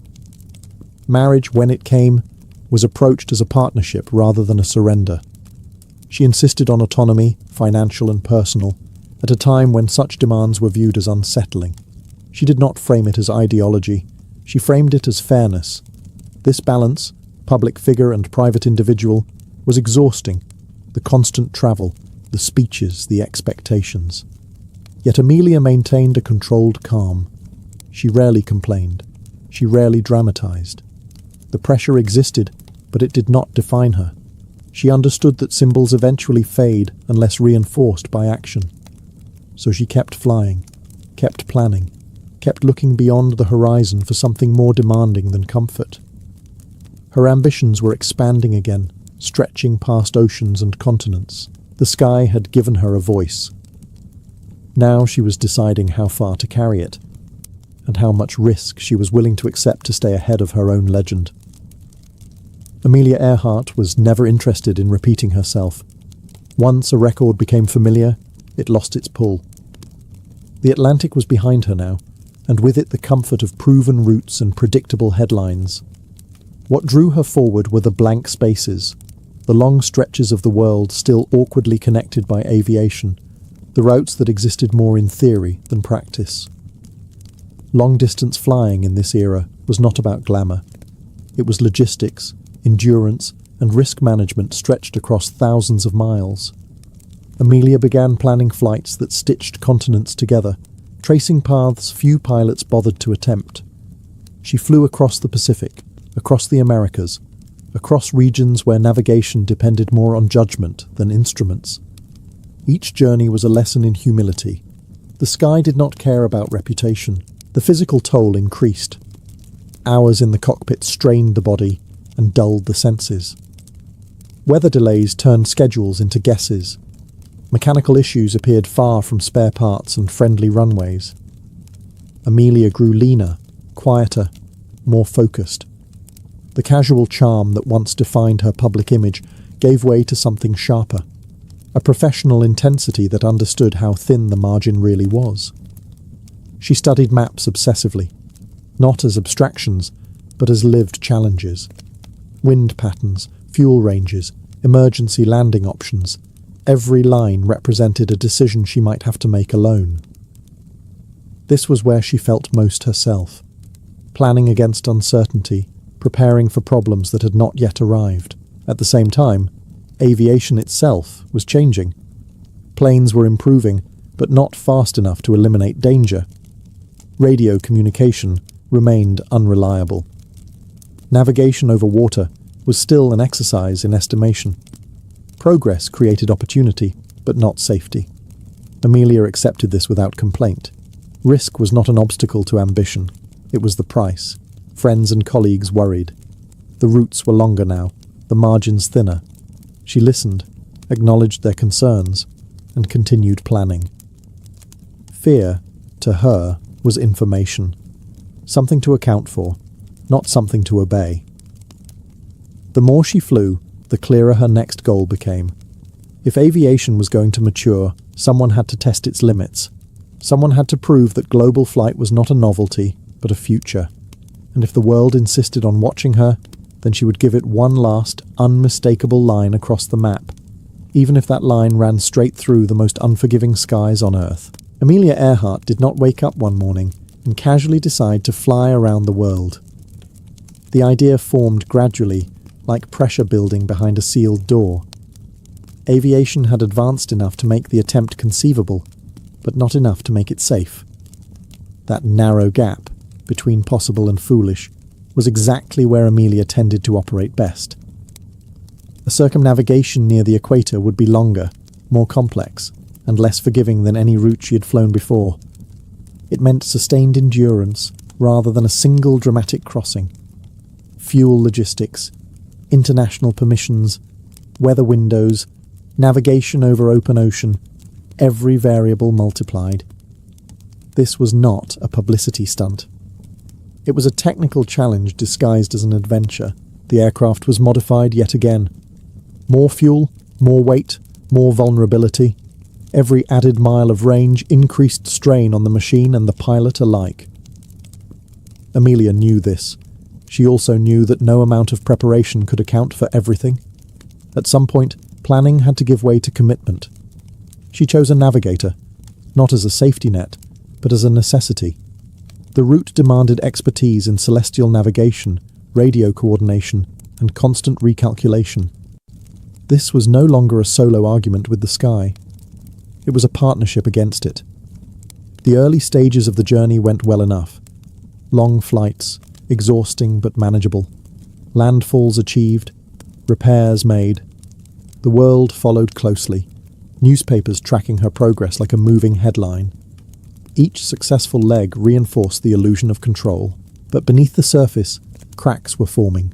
Marriage, when it came, was approached as a partnership rather than a surrender. She insisted on autonomy, financial and personal, at a time when such demands were viewed as unsettling. She did not frame it as ideology. She framed it as fairness. This balance, public figure and private individual, was exhausting. The constant travel, the speeches, the expectations. Yet Amelia maintained a controlled calm. She rarely complained. She rarely dramatized. The pressure existed, but it did not define her. She understood that symbols eventually fade unless reinforced by action. So she kept flying, kept planning, kept looking beyond the horizon for something more demanding than comfort. Her ambitions were expanding again, stretching past oceans and continents. The sky had given her a voice. Now she was deciding how far to carry it, and how much risk she was willing to accept to stay ahead of her own legend. Amelia Earhart was never interested in repeating herself. Once a record became familiar, it lost its pull. The Atlantic was behind her now, and with it the comfort of proven routes and predictable headlines. What drew her forward were the blank spaces, the long stretches of the world still awkwardly connected by aviation, the routes that existed more in theory than practice. Long-distance flying in this era was not about glamour. It was logistics, endurance, and risk management stretched across thousands of miles. Amelia began planning flights that stitched continents together, tracing paths few pilots bothered to attempt. She flew across the Pacific, across the Americas, across regions where navigation depended more on judgment than instruments. Each journey was a lesson in humility. The sky did not care about reputation. The physical toll increased. Hours in the cockpit strained the body and dulled the senses. Weather delays turned schedules into guesses. Mechanical issues appeared far from spare parts and friendly runways. Amelia grew leaner, quieter, more focused. The casual charm that once defined her public image gave way to something sharper. a professional intensity that understood how thin the margin really was. She studied maps obsessively, not as abstractions, but as lived challenges. Wind patterns, fuel ranges, emergency landing options. Every line represented a decision she might have to make alone. This was where she felt most herself, planning against uncertainty, preparing for problems that had not yet arrived. At the same time, aviation itself was changing. Planes were improving, but not fast enough to eliminate danger. Radio communication remained unreliable. Navigation over water was still an exercise in estimation. Progress created opportunity, but not safety. Amelia accepted this without complaint. Risk was not an obstacle to ambition. It was the price. Friends and colleagues worried. The routes were longer now, the margins thinner. She listened, acknowledged their concerns, and continued planning. Fear, to her, was information. Something to account for, not something to obey. The more she flew, the clearer her next goal became. If aviation was going to mature, someone had to test its limits. Someone had to prove that global flight was not a novelty, but a future. And if the world insisted on watching her, then she would give it one last, unmistakable line across the map, even if that line ran straight through the most unforgiving skies on Earth. Amelia Earhart did not wake up one morning and casually decide to fly around the world. The idea formed gradually, like pressure building behind a sealed door. Aviation had advanced enough to make the attempt conceivable, but not enough to make it safe. That narrow gap between possible and foolish was exactly where Amelia tended to operate best. A circumnavigation near the equator would be longer, more complex, and less forgiving than any route she had flown before. It meant sustained endurance rather than a single dramatic crossing. Fuel logistics, international permissions, weather windows, navigation over open ocean, every variable multiplied. This was not a publicity stunt. It was a technical challenge disguised as an adventure. The aircraft was modified yet again. More fuel, more weight, more vulnerability. Every added mile of range increased strain on the machine and the pilot alike. Amelia knew this. She also knew that no amount of preparation could account for everything. At some point, planning had to give way to commitment. She chose a navigator, not as a safety net, but as a necessity. The route demanded expertise in celestial navigation, radio coordination, and constant recalculation. This was no longer a solo argument with the sky. It was a partnership against it. The early stages of the journey went well enough. Long flights, exhausting but manageable. Landfalls achieved, repairs made. The world followed closely, newspapers tracking her progress like a moving headline. Each successful leg reinforced the illusion of control, but beneath the surface, cracks were forming.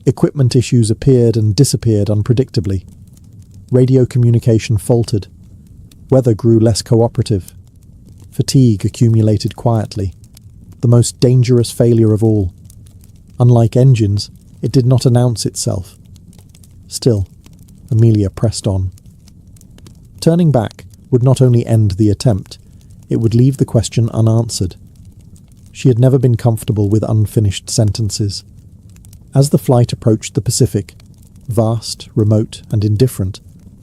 Equipment issues appeared and disappeared unpredictably. Radio communication faltered. Weather grew less cooperative. Fatigue accumulated quietly, the most dangerous failure of all. Unlike engines, it did not announce itself. Still, Amelia pressed on. Turning back would not only end the attempt, it would leave the question unanswered. She had never been comfortable with unfinished sentences. As the flight approached the Pacific, vast, remote, and indifferent,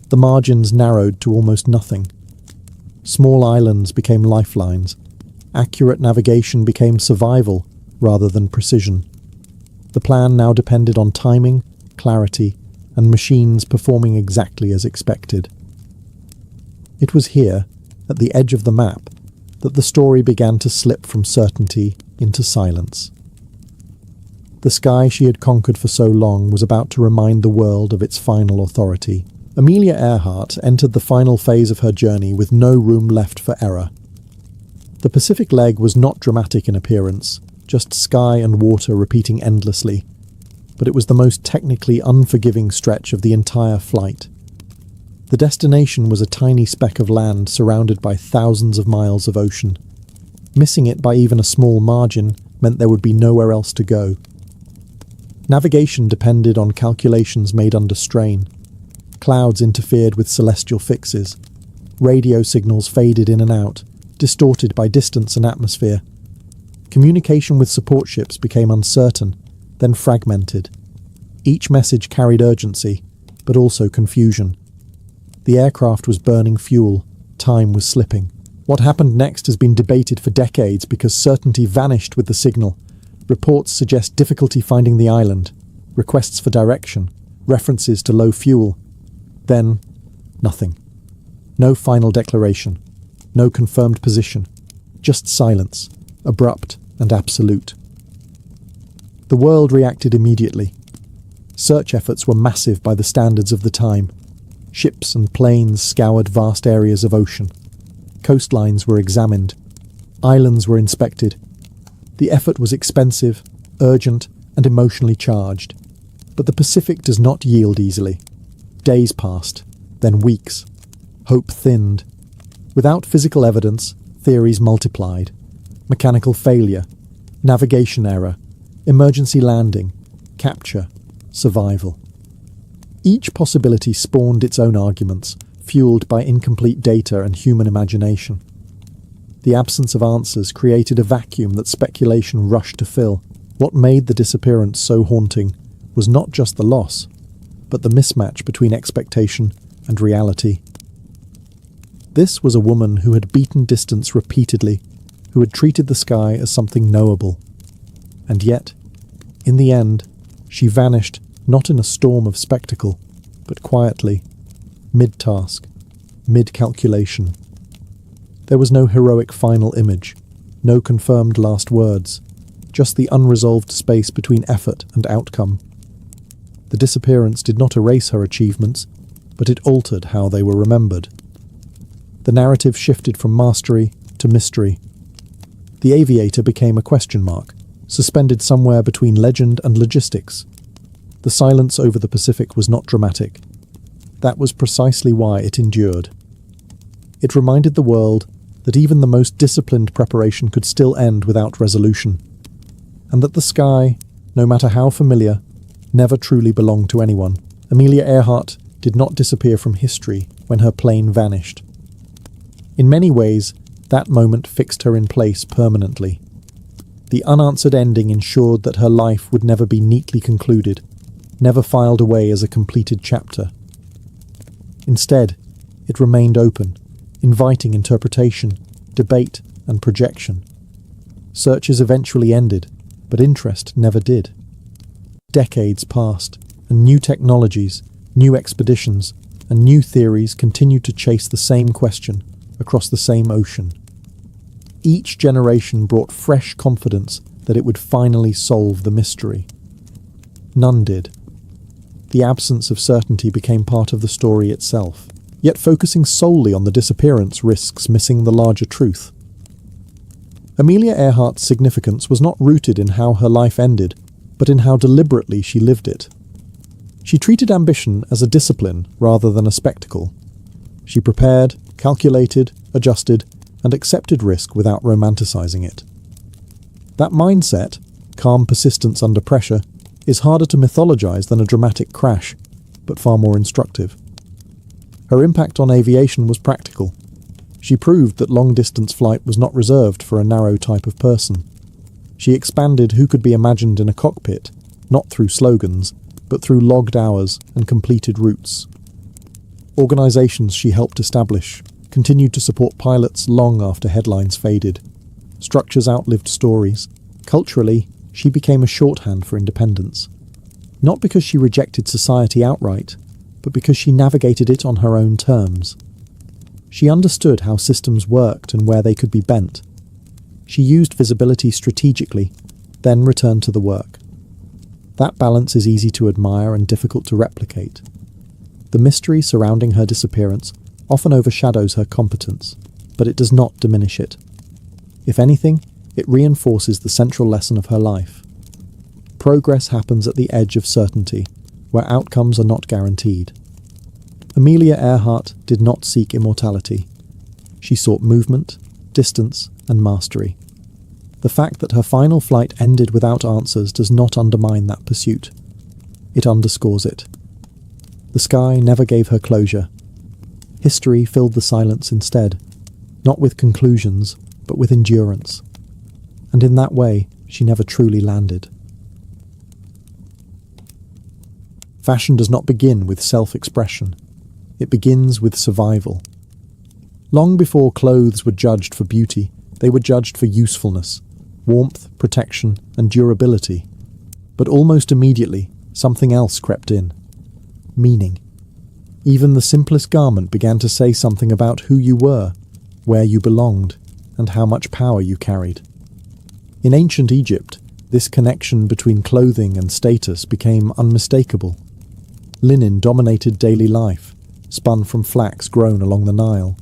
the margins narrowed to almost nothing. Small islands became lifelines. Accurate navigation became survival rather than precision. The plan now depended on timing, clarity, and machines performing exactly as expected. It was here, at the edge of the map, that the story began to slip from certainty into silence. The sky she had conquered for so long was about to remind the world of its final authority. Amelia Earhart entered the final phase of her journey with no room left for error. The Pacific leg was not dramatic in appearance, just sky and water repeating endlessly, but it was the most technically unforgiving stretch of the entire flight. The destination was a tiny speck of land surrounded by thousands of miles of ocean. Missing it by even a small margin meant there would be nowhere else to go. Navigation depended on calculations made under strain. Clouds interfered with celestial fixes. Radio signals faded in and out, distorted by distance and atmosphere. Communication with support ships became uncertain, then fragmented. Each message carried urgency, but also confusion. The aircraft was burning fuel. Time was slipping. What happened next has been debated for decades because certainty vanished with the signal. Reports suggest difficulty finding the island, requests for direction, references to low fuel. Then, nothing. No final declaration. No confirmed position. Just silence, abrupt and absolute. The world reacted immediately. Search efforts were massive by the standards of the time. Ships and planes scoured vast areas of ocean. Coastlines were examined. Islands were inspected. The effort was expensive, urgent, and emotionally charged. But the Pacific does not yield easily. Days passed, then weeks. Hope thinned. Without physical evidence, theories multiplied. Mechanical failure, navigation error, emergency landing, capture, survival. Each possibility spawned its own arguments, fueled by incomplete data and human imagination. The absence of answers created a vacuum that speculation rushed to fill. What made the disappearance so haunting was not just the loss, but the mismatch between expectation and reality. This was a woman who had beaten distance repeatedly, who had treated the sky as something knowable. And yet, in the end, she vanished not in a storm of spectacle, but quietly, mid-task, mid-calculation. There was no heroic final image, no confirmed last words, just the unresolved space between effort and outcome. The disappearance did not erase her achievements, but it altered how they were remembered. The narrative shifted from mastery to mystery. The aviator became a question mark, suspended somewhere between legend and logistics. The silence over the Pacific was not dramatic. That was precisely why it endured. It reminded the world that even the most disciplined preparation could still end without resolution, and that the sky, no matter how familiar, never truly belonged to anyone. Amelia Earhart did not disappear from history when her plane vanished. In many ways, that moment fixed her in place permanently. The unanswered ending ensured that her life would never be neatly concluded, never filed away as a completed chapter. Instead, it remained open, inviting interpretation, debate, and projection. Searches eventually ended, but interest never did. Decades passed, and new technologies, new expeditions, and new theories continued to chase the same question across the same ocean. Each generation brought fresh confidence that it would finally solve the mystery. None did. The absence of certainty became part of the story itself, yet focusing solely on the disappearance risks missing the larger truth. Amelia Earhart's significance was not rooted in how her life ended, but in how deliberately she lived it. She treated ambition as a discipline rather than a spectacle. She prepared, calculated, adjusted, and accepted risk without romanticizing it. That mindset, calm persistence under pressure, is harder to mythologize than a dramatic crash, but far more instructive. Her impact on aviation was practical. She proved that long-distance flight was not reserved for a narrow type of person. She expanded who could be imagined in a cockpit, not through slogans, but through logged hours and completed routes. Organizations she helped establish continued to support pilots long after headlines faded. Structures outlived stories. Culturally, she became a shorthand for independence. Not because she rejected society outright, but because she navigated it on her own terms. She understood how systems worked and where they could be bent. She used visibility strategically, then returned to the work. That balance is easy to admire and difficult to replicate. The mystery surrounding her disappearance often overshadows her competence, but it does not diminish it. If anything, it reinforces the central lesson of her life. Progress happens at the edge of certainty, where outcomes are not guaranteed. Amelia Earhart did not seek immortality. She sought movement, distance, and mastery. The fact that her final flight ended without answers does not undermine that pursuit. It underscores it. The The sky never gave her closure. History filled the silence instead, not with conclusions, but with endurance. And in that way, she never truly landed. Fashion does not begin with self-expression. It begins with survival. Long before clothes were judged for beauty, they were judged for usefulness, warmth, protection, and durability. But almost immediately, something else crept in. Meaning. Even the simplest garment began to say something about who you were, where you belonged, and how much power you carried. In ancient Egypt, this connection between clothing and status became unmistakable. Linen dominated daily life, spun from flax grown along the Nile.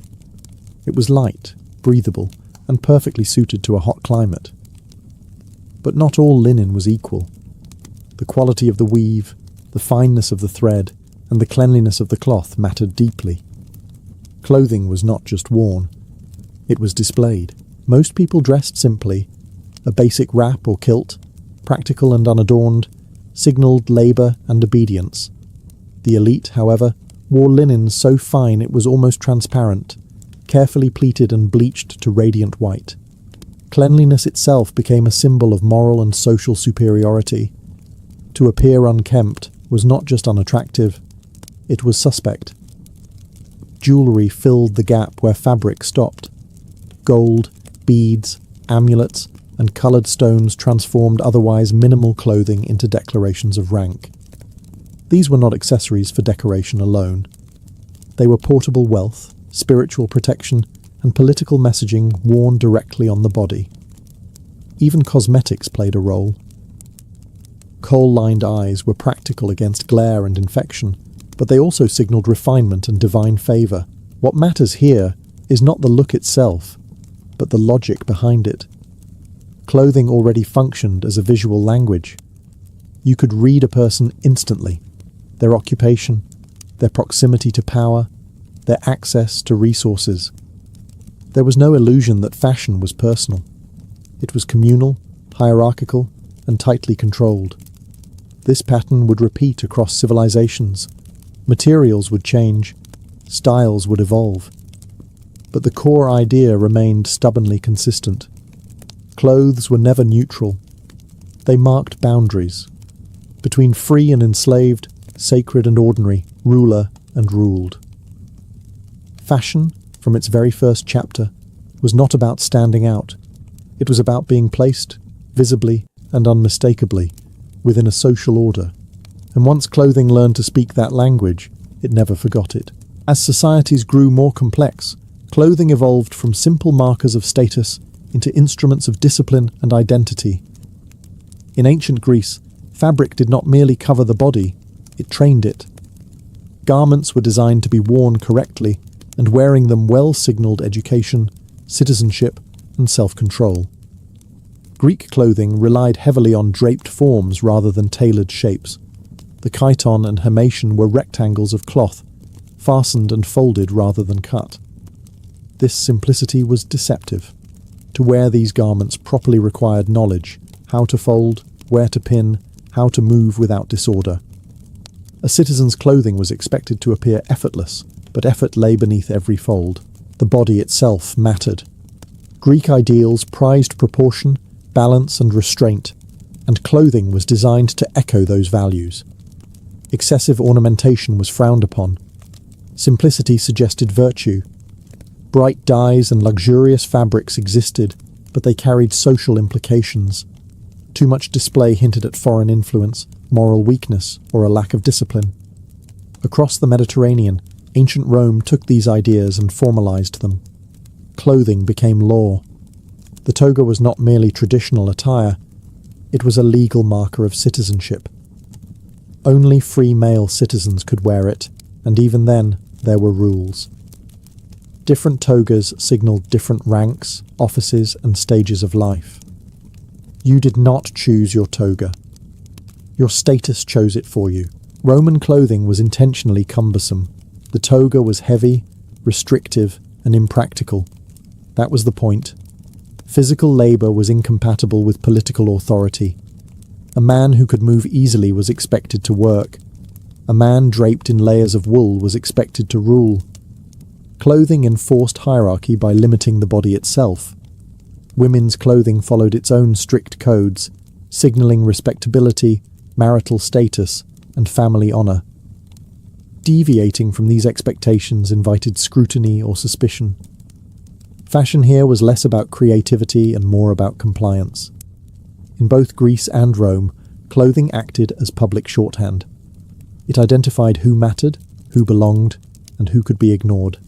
It was light, breathable, and perfectly suited to a hot climate. But not all linen was equal. The quality of the weave, the fineness of the thread, and the cleanliness of the cloth mattered deeply. Clothing was not just worn, it was displayed. Most people dressed simply. A basic wrap or kilt, practical and unadorned, signalled labour and obedience. The elite, however, wore linen so fine it was almost transparent, carefully pleated and bleached to radiant white. Cleanliness itself became a symbol of moral and social superiority. To appear unkempt was not just unattractive, it was suspect. Jewellery filled the gap where fabric stopped. Gold, beads, amulets, and coloured stones transformed otherwise minimal clothing into declarations of rank. These were not accessories for decoration alone. They were portable wealth, spiritual protection, and political messaging worn directly on the body. Even cosmetics played a role. Kohl-lined eyes were practical against glare and infection, but they also signalled refinement and divine favour. What matters here is not the look itself, but the logic behind it. Clothing already functioned as a visual language. You could read a person instantly, their occupation, their proximity to power, their access to resources. There was no illusion that fashion was personal. It was communal, hierarchical, and tightly controlled. This pattern would repeat across civilizations. Materials would change, styles would evolve. But the core idea remained stubbornly consistent. Clothes were never neutral. They marked boundaries. Between free and enslaved, sacred and ordinary, ruler and ruled. Fashion, from its very first chapter, was not about standing out. It was about being placed, visibly and unmistakably, within a social order. And once clothing learned to speak that language, it never forgot it. As societies grew more complex, clothing evolved from simple markers of status into instruments of discipline and identity. In ancient Greece, fabric did not merely cover the body, it trained it. Garments were designed to be worn correctly, and wearing them well signalled education, citizenship, and self-control. Greek clothing relied heavily on draped forms rather than tailored shapes. The chiton and himation were rectangles of cloth, fastened and folded rather than cut. This simplicity was deceptive. To wear these garments properly required knowledge, how to fold, where to pin, how to move without disorder. A citizen's clothing was expected to appear effortless, but effort lay beneath every fold. The body itself mattered. Greek ideals prized proportion, balance and restraint, and clothing was designed to echo those values. Excessive ornamentation was frowned upon. Simplicity suggested virtue. Bright dyes and luxurious fabrics existed, but they carried social implications. Too much display hinted at foreign influence, moral weakness, or a lack of discipline. Across the Mediterranean, ancient Rome took these ideas and formalized them. Clothing became law. The toga was not merely traditional attire, it was a legal marker of citizenship. Only free male citizens could wear it, and even then, there were rules. Different togas signalled different ranks, offices, and stages of life. You did not choose your toga. Your status chose it for you. Roman clothing was intentionally cumbersome. The toga was heavy, restrictive, and impractical. That was the point. Physical labour was incompatible with political authority. A man who could move easily was expected to work. A man draped in layers of wool was expected to rule. Clothing enforced hierarchy by limiting the body itself. Women's clothing followed its own strict codes, signalling respectability, marital status, and family honor. Deviating from these expectations invited scrutiny or suspicion. Fashion here was less about creativity and more about compliance. In both Greece and Rome, clothing acted as public shorthand. It identified who mattered, who belonged, and who could be ignored.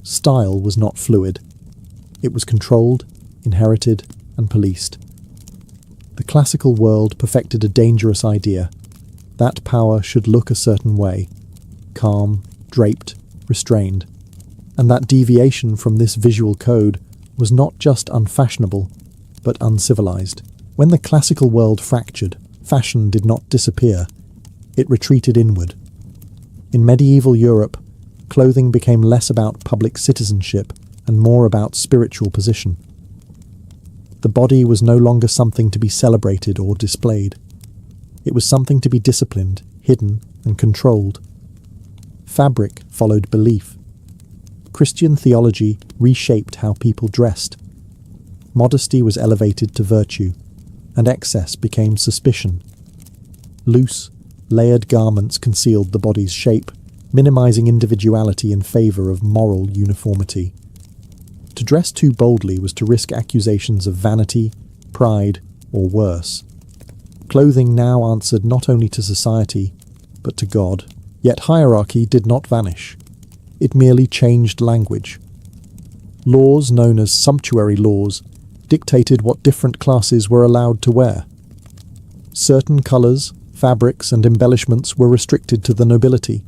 Style was not fluid. It was controlled, inherited, and policed. The classical world perfected a dangerous idea. That power should look a certain way, calm, draped, restrained. And that deviation from this visual code was not just unfashionable, but uncivilized. When the classical world fractured, fashion did not disappear. It retreated inward. In medieval Europe, clothing became less about public citizenship and more about spiritual position. The body was no longer something to be celebrated or displayed. It was something to be disciplined, hidden, and controlled. Fabric followed belief. Christian theology reshaped how people dressed. Modesty was elevated to virtue, and excess became suspicion. Loose, layered garments concealed the body's shape, minimizing individuality in favor of moral uniformity. To dress too boldly was to risk accusations of vanity, pride, or worse. Clothing now answered not only to society, but to God. Yet hierarchy did not vanish. It merely changed language. Laws known as sumptuary laws dictated what different classes were allowed to wear. Certain colours, fabrics, and embellishments were restricted to the nobility.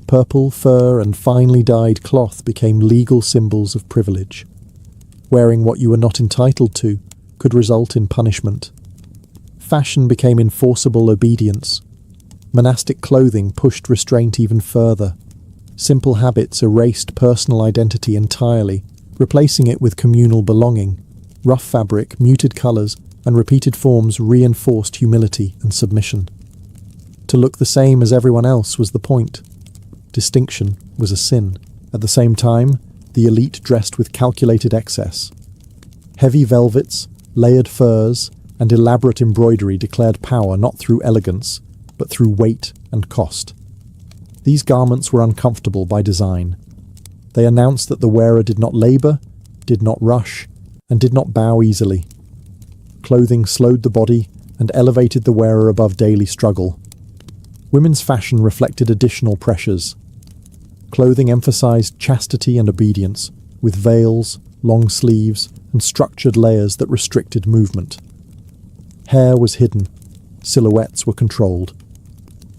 Purple, fur, and finely dyed cloth became legal symbols of privilege. Wearing what you were not entitled to could result in punishment. Fashion became enforceable obedience. Monastic clothing pushed restraint even further. Simple habits erased personal identity entirely, replacing it with communal belonging. Rough fabric, muted colours, and repeated forms reinforced humility and submission. To look the same as everyone else was the point. Distinction was a sin. At the same time, the elite dressed with calculated excess. Heavy velvets, layered furs, and elaborate embroidery declared power not through elegance, but through weight and cost. These garments were uncomfortable by design. They announced that the wearer did not labour, did not rush, and did not bow easily. Clothing slowed the body and elevated the wearer above daily struggle. Women's fashion reflected additional pressures. Clothing emphasized chastity and obedience, with veils, long sleeves, and structured layers that restricted movement. Hair was hidden. Silhouettes were controlled.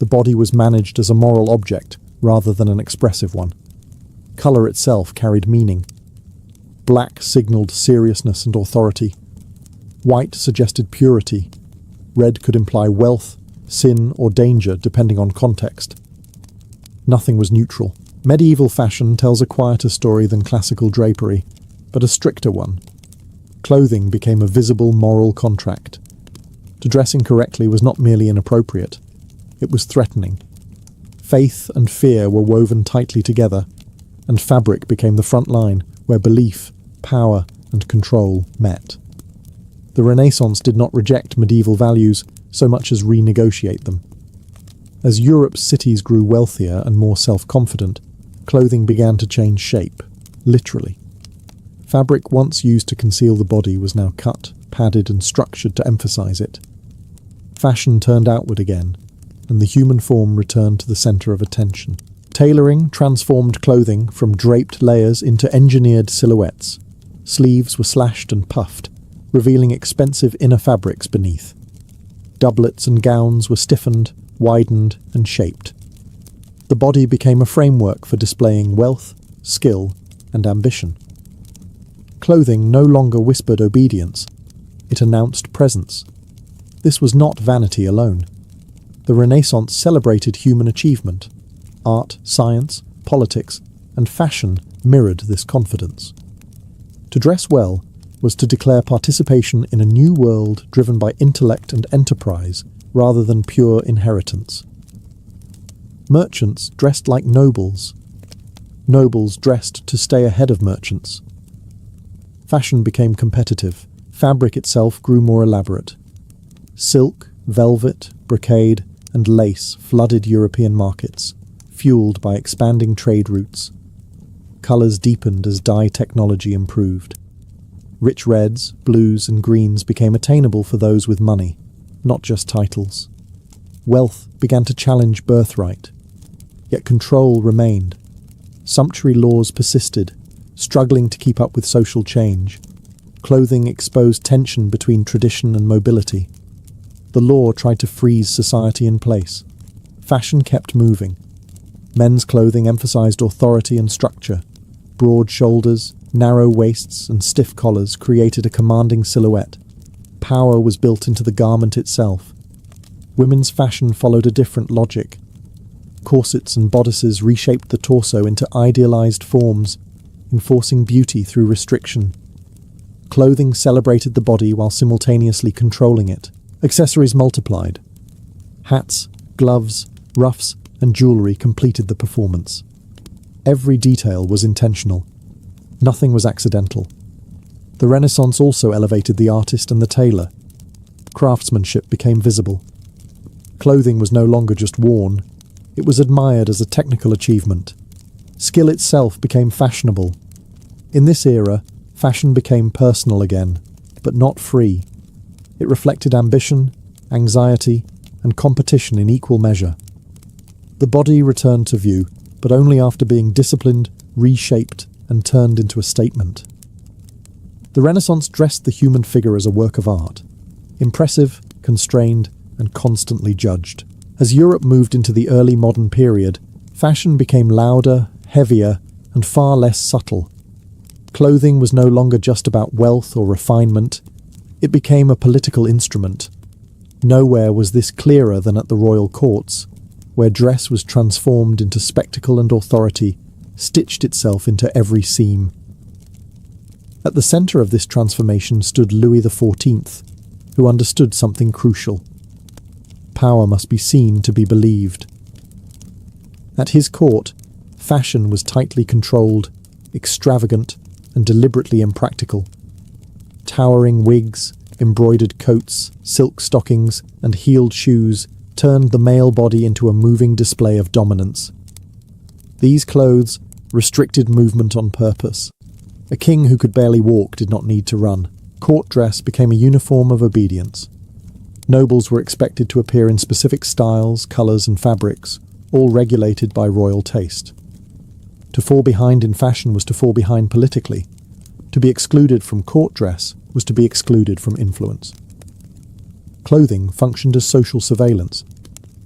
The body was managed as a moral object rather than an expressive one. Colour itself carried meaning. Black signalled seriousness and authority. White suggested purity. Red could imply wealth, sin, or danger depending on context. Nothing was neutral. Medieval fashion tells a quieter story than classical drapery, but a stricter one. Clothing became a visible moral contract. To dress incorrectly was not merely inappropriate, it was threatening. Faith and fear were woven tightly together, and fabric became the front line where belief, power, and control met. The Renaissance did not reject medieval values so much as renegotiate them. As Europe's cities grew wealthier and more self-confident, clothing began to change shape, literally. Fabric once used to conceal the body was now cut, padded, and structured to emphasize it. Fashion turned outward again, and the human form returned to the center of attention. Tailoring transformed clothing from draped layers into engineered silhouettes. Sleeves were slashed and puffed, revealing expensive inner fabrics beneath. Doublets and gowns were stiffened, widened, and shaped. The body became a framework for displaying wealth, skill, and ambition. Clothing no longer whispered obedience. It announced presence. This was not vanity alone. The Renaissance celebrated human achievement. Art, science, politics, and fashion mirrored this confidence. To dress well was to declare participation in a new world driven by intellect and enterprise rather than pure inheritance. Merchants dressed like nobles. Nobles dressed to stay ahead of merchants. Fashion became competitive. Fabric itself grew more elaborate. Silk, velvet, brocade, and lace flooded European markets, fueled by expanding trade routes. Colours deepened as dye technology improved. Rich reds, blues, and greens became attainable for those with money, not just titles. Wealth began to challenge birthright, yet control remained. Sumptuary laws persisted, struggling to keep up with social change. Clothing exposed tension between tradition and mobility. The law tried to freeze society in place. Fashion kept moving. Men's clothing emphasized authority and structure. Broad shoulders, narrow waists, and stiff collars created a commanding silhouette. Power was built into the garment itself. Women's fashion followed a different logic. Corsets and bodices reshaped the torso into idealized forms, enforcing beauty through restriction. Clothing celebrated the body while simultaneously controlling it. Accessories multiplied. Hats, gloves, ruffs, and jewellery completed the performance. Every detail was intentional. Nothing was accidental. The Renaissance also elevated the artist and the tailor. Craftsmanship became visible. Clothing was no longer just worn. It was admired as a technical achievement. Skill itself became fashionable. In this era, fashion became personal again, but not free. It reflected ambition, anxiety, and competition in equal measure. The body returned to view, but only after being disciplined, reshaped, and turned into a statement. The Renaissance dressed the human figure as a work of art, impressive, constrained, and constantly judged. As Europe moved into the early modern period, fashion became louder, heavier, and far less subtle. Clothing was no longer just about wealth or refinement. It became a political instrument. Nowhere was this clearer than at the royal courts, where dress was transformed into spectacle and authority, stitched itself into every seam. At the centre of this transformation stood Louis XIV, who understood something crucial. Power must be seen to be believed. At his court, fashion was tightly controlled, extravagant, and deliberately impractical. Towering wigs, embroidered coats, silk stockings, and heeled shoes turned the male body into a moving display of dominance. These clothes restricted movement on purpose. A king who could barely walk did not need to run. Court dress became a uniform of obedience. Nobles were expected to appear in specific styles, colours, and fabrics, all regulated by royal taste. To fall behind in fashion was to fall behind politically. To be excluded from court dress was to be excluded from influence. Clothing functioned as social surveillance.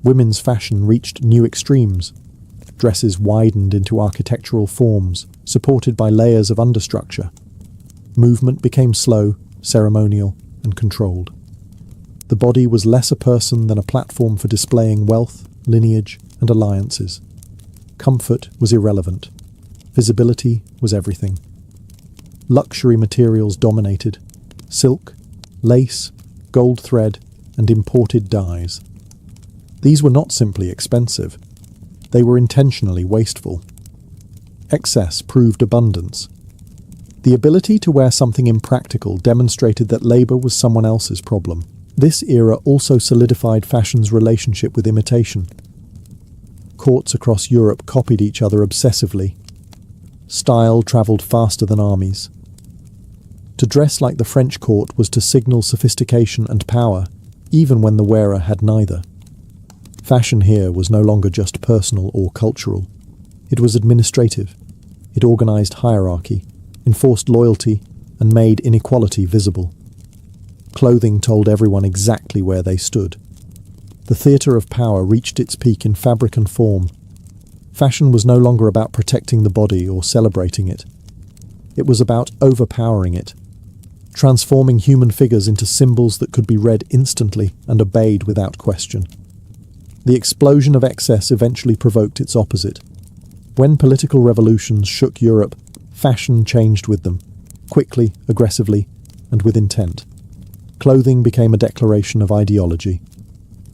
Women's fashion reached new extremes. Dresses widened into architectural forms, supported by layers of understructure. Movement became slow, ceremonial, and controlled. The body was less a person than a platform for displaying wealth, lineage, and alliances. Comfort was irrelevant. Visibility was everything. Luxury materials dominated. Silk, lace, gold thread, and imported dyes. These were not simply expensive. They were intentionally wasteful. Excess proved abundance. The ability to wear something impractical demonstrated that labour was someone else's problem. This era also solidified fashion's relationship with imitation. Courts across Europe copied each other obsessively. Style travelled faster than armies. To dress like the French court was to signal sophistication and power, even when the wearer had neither. Fashion here was no longer just personal or cultural. It was administrative. It organised hierarchy, enforced loyalty, and made inequality visible. Clothing told everyone exactly where they stood. The theatre of power reached its peak in fabric and form. Fashion was no longer about protecting the body or celebrating it. It was about overpowering it, transforming human figures into symbols that could be read instantly and obeyed without question. The explosion of excess eventually provoked its opposite. When political revolutions shook Europe, fashion changed with them, quickly, aggressively, and with intent. Clothing became a declaration of ideology.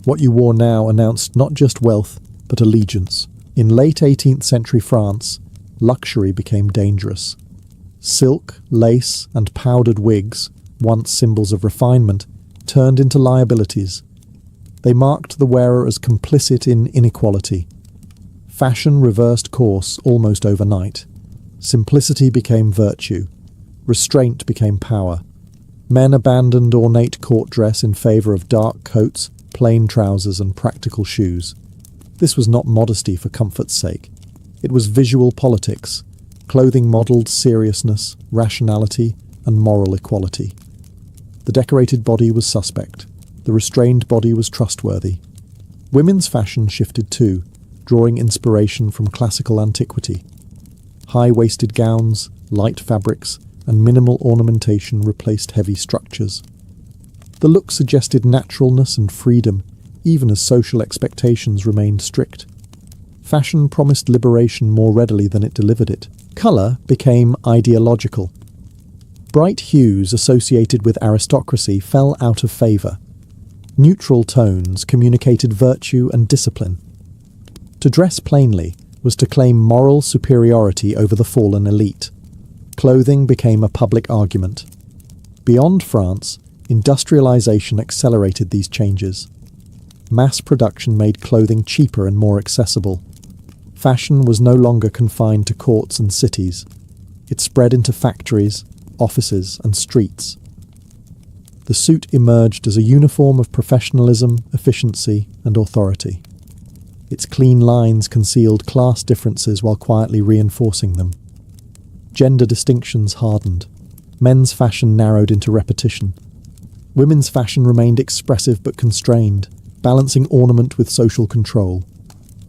What you wore now announced not just wealth, but allegiance. In late 18th century France, luxury became dangerous. Silk, lace, and powdered wigs, once symbols of refinement, turned into liabilities. They marked the wearer as complicit in inequality. Fashion reversed course almost overnight. Simplicity became virtue. Restraint became power. Men abandoned ornate court dress in favour of dark coats, plain trousers, and practical shoes. This was not modesty for comfort's sake. It was visual politics. Clothing modelled seriousness, rationality, and moral equality. The decorated body was suspect. The restrained body was trustworthy. Women's fashion shifted too, drawing inspiration from classical antiquity. High-waisted gowns, light fabrics, and minimal ornamentation replaced heavy structures. The look suggested naturalness and freedom, even as social expectations remained strict. Fashion promised liberation more readily than it delivered it. Colour became ideological. Bright hues associated with aristocracy fell out of favour. Neutral tones communicated virtue and discipline. To dress plainly was to claim moral superiority over the fallen elite. Clothing became a public argument. Beyond France, industrialization accelerated these changes. Mass production made clothing cheaper and more accessible. Fashion was no longer confined to courts and cities. It spread into factories, offices, and streets. The suit emerged as a uniform of professionalism, efficiency, and authority. Its clean lines concealed class differences while quietly reinforcing them. Gender distinctions hardened. Men's fashion narrowed into repetition. Women's fashion remained expressive but constrained, balancing ornament with social control.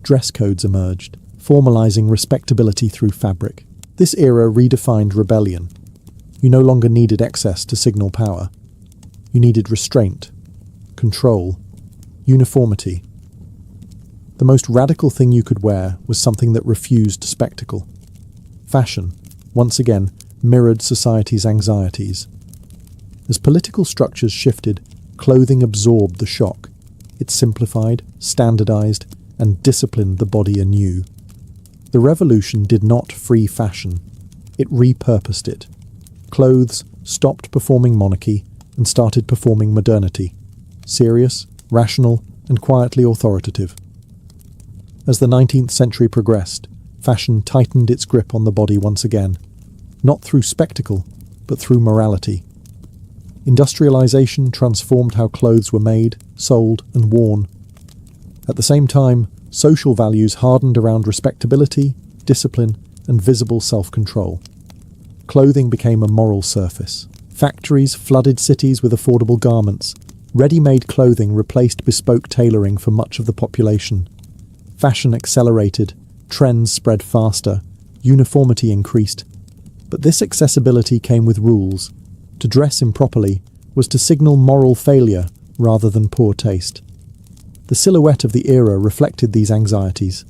Dress codes emerged, formalizing respectability through fabric. This era redefined rebellion. You no longer needed excess to signal power. You needed restraint, control, uniformity. The most radical thing you could wear was something that refused spectacle. Fashion, once again, mirrored society's anxieties. As political structures shifted, clothing absorbed the shock. It simplified, standardized, and disciplined the body anew. The revolution did not free fashion. It repurposed it. Clothes stopped performing monarchy and started performing modernity. Serious, rational, and quietly authoritative. As the 19th century progressed, fashion tightened its grip on the body once again, not through spectacle, but through morality. Industrialization transformed how clothes were made, sold, and worn. At the same time, social values hardened around respectability, discipline, and visible self-control. Clothing became a moral surface. Factories flooded cities with affordable garments. Ready-made clothing replaced bespoke tailoring for much of the population. Fashion accelerated, trends spread faster, uniformity increased. But this accessibility came with rules. To dress improperly was to signal moral failure rather than poor taste. The silhouette of the era reflected these anxieties.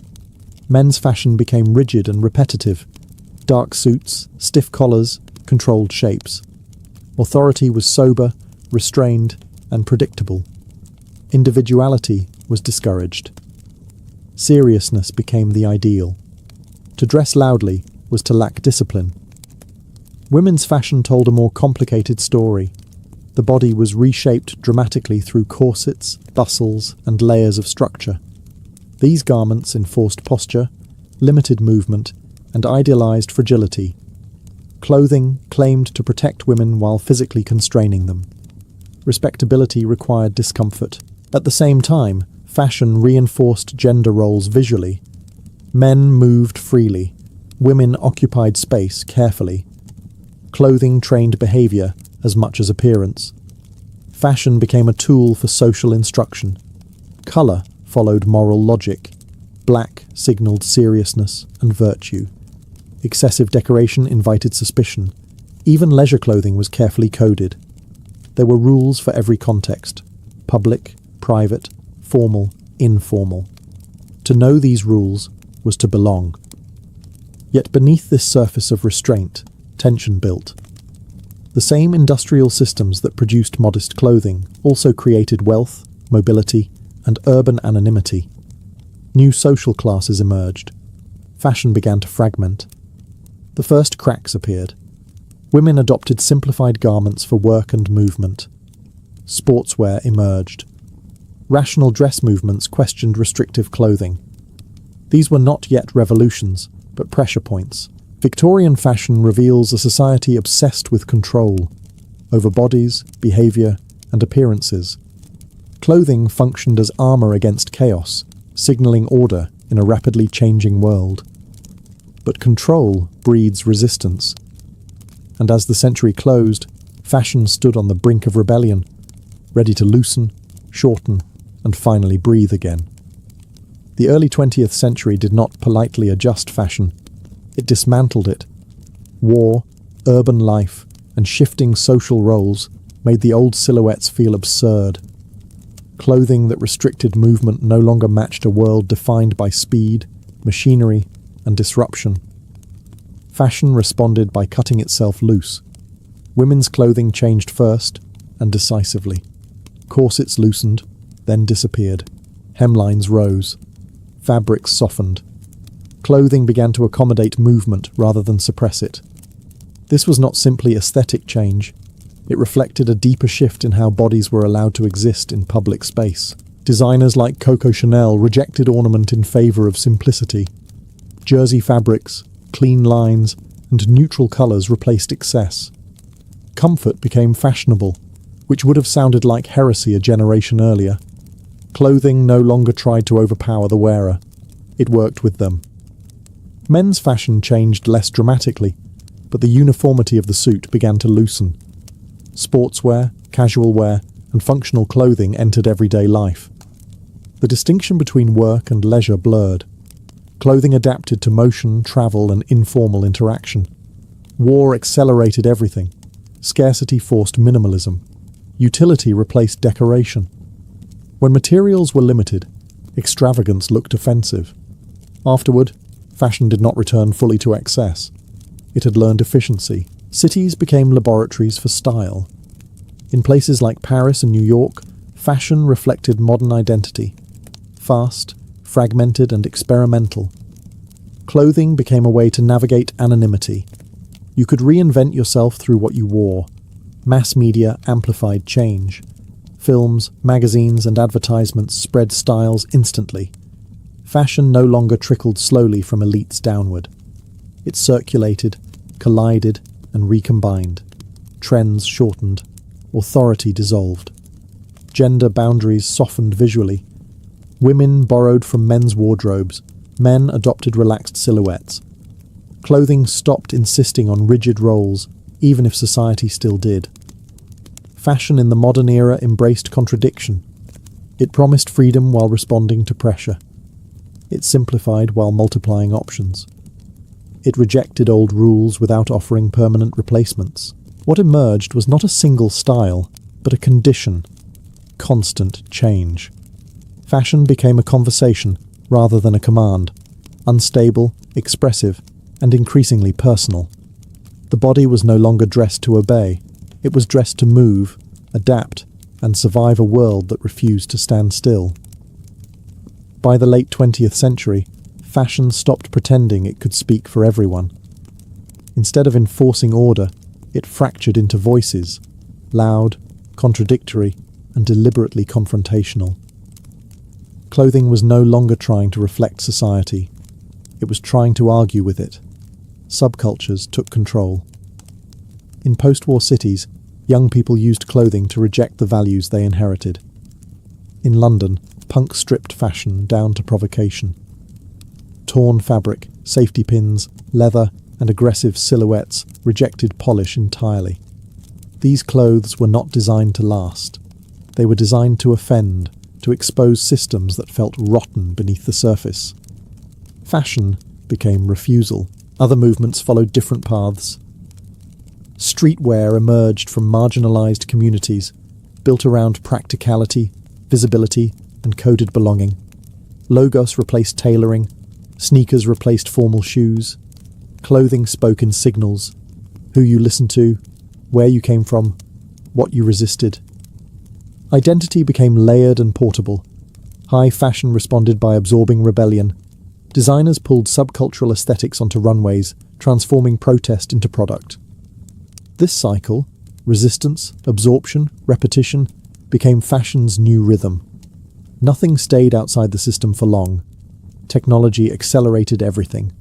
Men's fashion became rigid and repetitive. Dark suits, stiff collars, controlled shapes. Authority was sober, restrained, and predictable. Individuality was discouraged. Seriousness became the ideal. To dress loudly was to lack discipline. Women's fashion told a more complicated story. The body was reshaped dramatically through corsets, bustles, and layers of structure. These garments enforced posture, limited movement, and idealized fragility. Clothing claimed to protect women while physically constraining them. Respectability required discomfort. At the same time, fashion reinforced gender roles visually. Men moved freely. Women occupied space carefully. Clothing trained behavior as much as appearance. Fashion became a tool for social instruction. Color followed moral logic. Black signaled seriousness and virtue. Excessive decoration invited suspicion. Even leisure clothing was carefully coded. There were rules for every context: public, private, formal, informal. To know these rules was to belong. Yet beneath this surface of restraint, tension built. The same industrial systems that produced modest clothing also created wealth, mobility, and urban anonymity. New social classes emerged. Fashion began to fragment. The first cracks appeared. Women adopted simplified garments for work and movement. Sportswear emerged. Rational dress movements questioned restrictive clothing. These were not yet revolutions, but pressure points. Victorian fashion reveals a society obsessed with control over bodies, behaviour, and appearances. Clothing functioned as armour against chaos, signalling order in a rapidly changing world. But control breeds resistance. And as the century closed, fashion stood on the brink of rebellion, ready to loosen, shorten, and finally breathe again. The early 20th century did not politely adjust fashion. It dismantled it. War, urban life, and shifting social roles made the old silhouettes feel absurd. Clothing that restricted movement no longer matched a world defined by speed, machinery, and disruption. Fashion responded by cutting itself loose. Women's clothing changed first, and decisively. Corsets loosened, then disappeared. Hemlines rose. Fabrics softened. Clothing began to accommodate movement rather than suppress it. This was not simply aesthetic change. It reflected a deeper shift in how bodies were allowed to exist in public space. Designers like Coco Chanel rejected ornament in favour of simplicity. Jersey fabrics, clean lines, and neutral colours replaced excess. Comfort became fashionable, which would have sounded like heresy a generation earlier. Clothing no longer tried to overpower the wearer. It worked with them. Men's fashion changed less dramatically, but the uniformity of the suit began to loosen. Sportswear, casual wear, and functional clothing entered everyday life. The distinction between work and leisure blurred. Clothing adapted to motion, travel, and informal interaction. War accelerated everything. Scarcity forced minimalism. Utility replaced decoration. When materials were limited, extravagance looked offensive. Afterward, fashion did not return fully to excess. It had learned efficiency. Cities became laboratories for style. In places like Paris and New York, fashion reflected modern identity. Fast, fragmented, and experimental. Clothing became a way to navigate anonymity. You could reinvent yourself through what you wore. Mass media amplified change. Films, magazines, and advertisements spread styles instantly. Fashion no longer trickled slowly from elites downward. It circulated, collided, and recombined. Trends shortened. Authority dissolved. Gender boundaries softened visually. Women borrowed from men's wardrobes. Men adopted relaxed silhouettes. Clothing stopped insisting on rigid roles, even if society still did. Fashion in the modern era embraced contradiction. It promised freedom while responding to pressure. It simplified while multiplying options. It rejected old rules without offering permanent replacements. What emerged was not a single style, but a condition. Constant change. Fashion became a conversation rather than a command. Unstable, expressive, and increasingly personal. The body was no longer dressed to obey. It was dressed to move, adapt, and survive a world that refused to stand still. By the late 20th century, fashion stopped pretending it could speak for everyone. Instead of enforcing order, it fractured into voices, loud, contradictory, and deliberately confrontational. Clothing was no longer trying to reflect society. It was trying to argue with it. Subcultures took control. In post-war cities, young people used clothing to reject the values they inherited. In London, punk stripped fashion down to provocation. Torn fabric, safety pins, leather, and aggressive silhouettes rejected polish entirely. These clothes were not designed to last. They were designed to offend, to expose systems that felt rotten beneath the surface. Fashion became refusal. Other movements followed different paths. Streetwear emerged from marginalized communities, built around practicality, visibility, and coded belonging. Logos replaced tailoring, sneakers replaced formal shoes. Clothing spoke in signals: who you listened to, where you came from, what you resisted. Identity became layered and portable. High fashion responded by absorbing rebellion. Designers pulled subcultural aesthetics onto runways, transforming protest into product. This cycle, resistance, absorption, repetition, became fashion's new rhythm. Nothing stayed outside the system for long. Technology accelerated everything.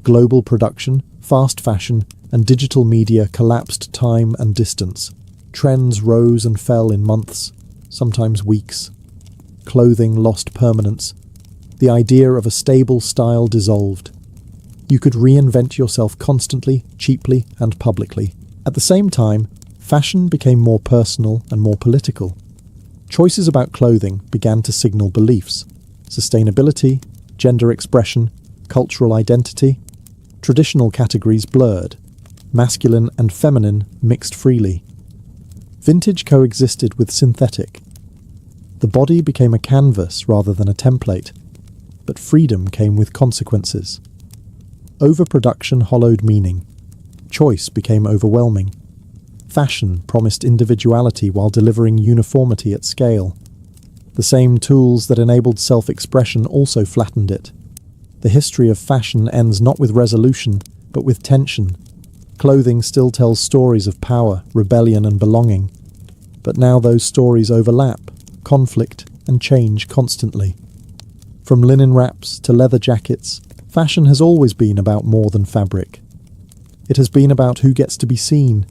Global production, fast fashion, and digital media collapsed time and distance. Trends rose and fell in months, sometimes weeks. Clothing lost permanence. The idea of a stable style dissolved. You could reinvent yourself constantly, cheaply, and publicly. At the same time, fashion became more personal and more political. Choices about clothing began to signal beliefs: sustainability, gender expression, cultural identity. Traditional categories blurred. Masculine and feminine mixed freely. Vintage coexisted with synthetic. The body became a canvas rather than a template, but freedom came with consequences. Overproduction hollowed meaning. Choice became overwhelming. Fashion promised individuality while delivering uniformity at scale. The same tools that enabled self-expression also flattened it. The history of fashion ends not with resolution, but with tension. Clothing still tells stories of power, rebellion, and belonging. But now those stories overlap, conflict, and change constantly. From linen wraps to leather jackets, fashion has always been about more than fabric. It has been about who gets to be seen,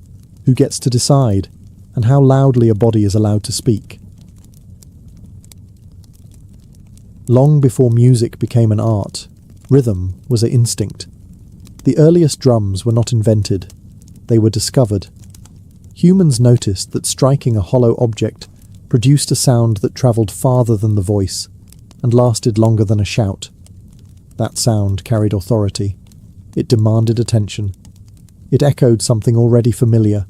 who gets to decide, and how loudly a body is allowed to speak. Long before music became an art, rhythm was an instinct. The earliest drums were not invented, they were discovered. Humans noticed that striking a hollow object produced a sound that travelled farther than the voice and lasted longer than a shout. That sound carried authority. It demanded attention. It echoed something already familiar,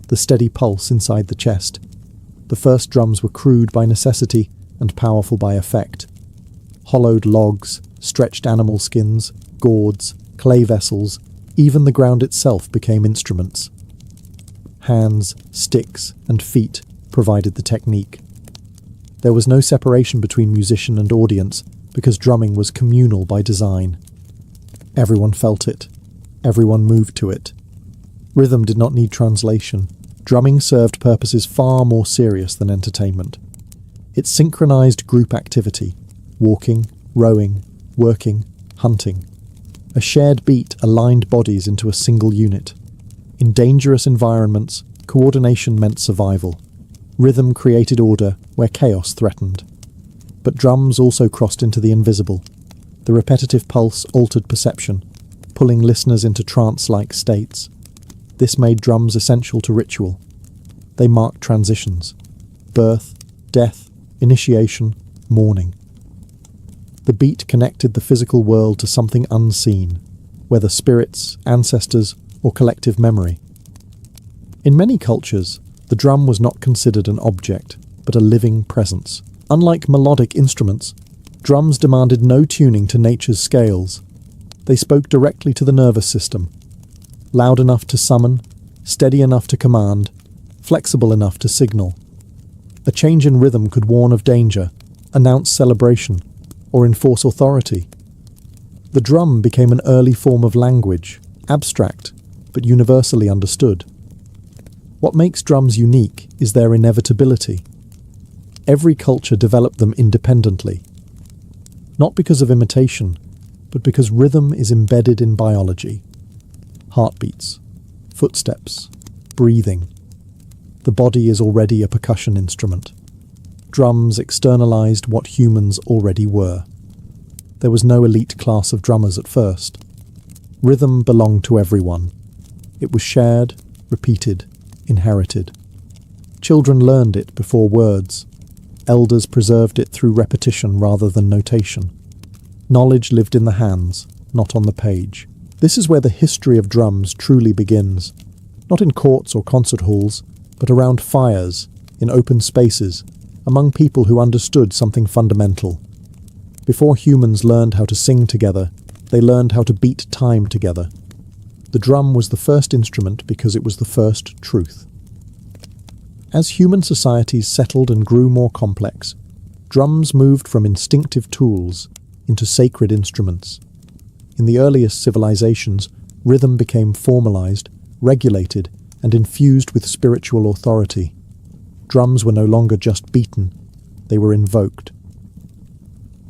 the steady pulse inside the chest. The first drums were crude by necessity and powerful by effect. Hollowed logs, stretched animal skins, gourds, clay vessels, even the ground itself became instruments. Hands, sticks, and feet provided the technique. There was no separation between musician and audience because drumming was communal by design. Everyone felt it. Everyone moved to it. Rhythm did not need translation. Drumming served purposes far more serious than entertainment. It synchronized group activity: walking, rowing, working, hunting. A shared beat aligned bodies into a single unit. In dangerous environments, coordination meant survival. Rhythm created order where chaos threatened. But drums also crossed into the invisible. The repetitive pulse altered perception, pulling listeners into trance-like states. This made drums essential to ritual. They marked transitions: birth, death, initiation, mourning. The beat connected the physical world to something unseen, whether spirits, ancestors, or collective memory. In many cultures, the drum was not considered an object, but a living presence. Unlike melodic instruments, drums demanded no tuning to nature's scales. They spoke directly to the nervous system, loud enough to summon, steady enough to command, flexible enough to signal. A change in rhythm could warn of danger, announce celebration, or enforce authority. The drum became an early form of language, abstract, but universally understood. What makes drums unique is their inevitability. Every culture developed them independently, not because of imitation, but because rhythm is embedded in biology. Heartbeats, footsteps, breathing. The body is already a percussion instrument. Drums externalized what humans already were. There was no elite class of drummers at first. Rhythm belonged to everyone. It was shared, repeated, inherited. Children learned it before words. Elders preserved it through repetition rather than notation. Knowledge lived in the hands, not on the page. This is where the history of drums truly begins. Not in courts or concert halls, but around fires, in open spaces, among people who understood something fundamental. Before humans learned how to sing together, they learned how to beat time together. The drum was the first instrument because it was the first truth. As human societies settled and grew more complex, Drums moved from instinctive tools into sacred instruments. In the earliest civilizations, rhythm became formalized, regulated, and infused with spiritual authority. Drums were no longer just beaten, they were invoked.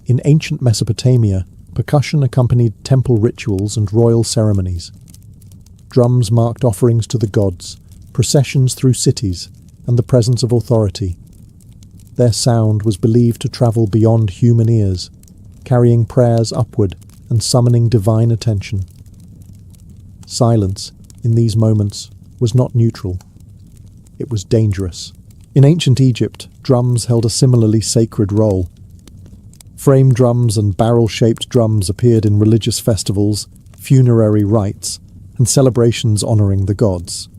In ancient Mesopotamia, percussion accompanied temple rituals and royal ceremonies. Drums marked offerings to the gods, processions through cities, and the presence of authority. Their sound was believed to travel beyond human ears, carrying prayers upward and summoning divine attention. Silence, in these moments, was not neutral. It was dangerous. In ancient Egypt, drums held a similarly sacred role. Frame drums and barrel-shaped drums appeared in religious festivals, funerary rites, and celebrations honoring the gods.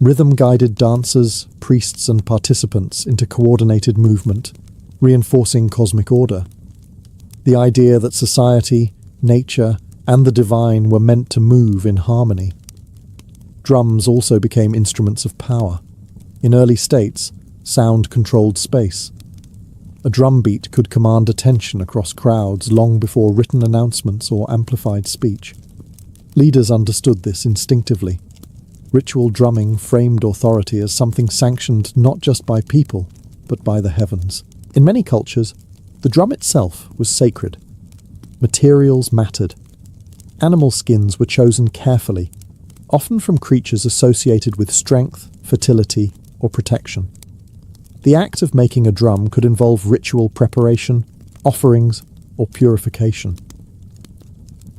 Rhythm guided dancers, priests, and participants into coordinated movement, reinforcing cosmic order. The idea that society, nature, and the divine were meant to move in harmony. Drums also became instruments of power. In early states, sound controlled space. A drum beat could command attention across crowds long before written announcements or amplified speech. Leaders understood this instinctively. Ritual drumming framed authority as something sanctioned not just by people, but by the heavens. In many cultures, the drum itself was sacred. Materials mattered. Animal skins were chosen carefully, often from creatures associated with strength, fertility, or protection. The act of making a drum could involve ritual preparation, offerings, or purification.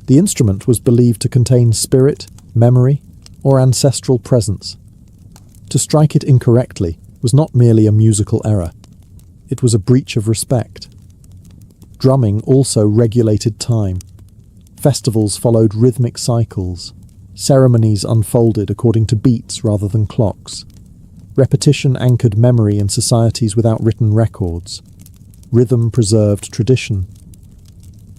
The instrument was believed to contain spirit, memory, or ancestral presence. To strike it incorrectly was not merely a musical error. It was a breach of respect. Drumming also regulated time. Festivals followed rhythmic cycles. Ceremonies unfolded according to beats rather than clocks. Repetition anchored memory in societies without written records. Rhythm preserved tradition.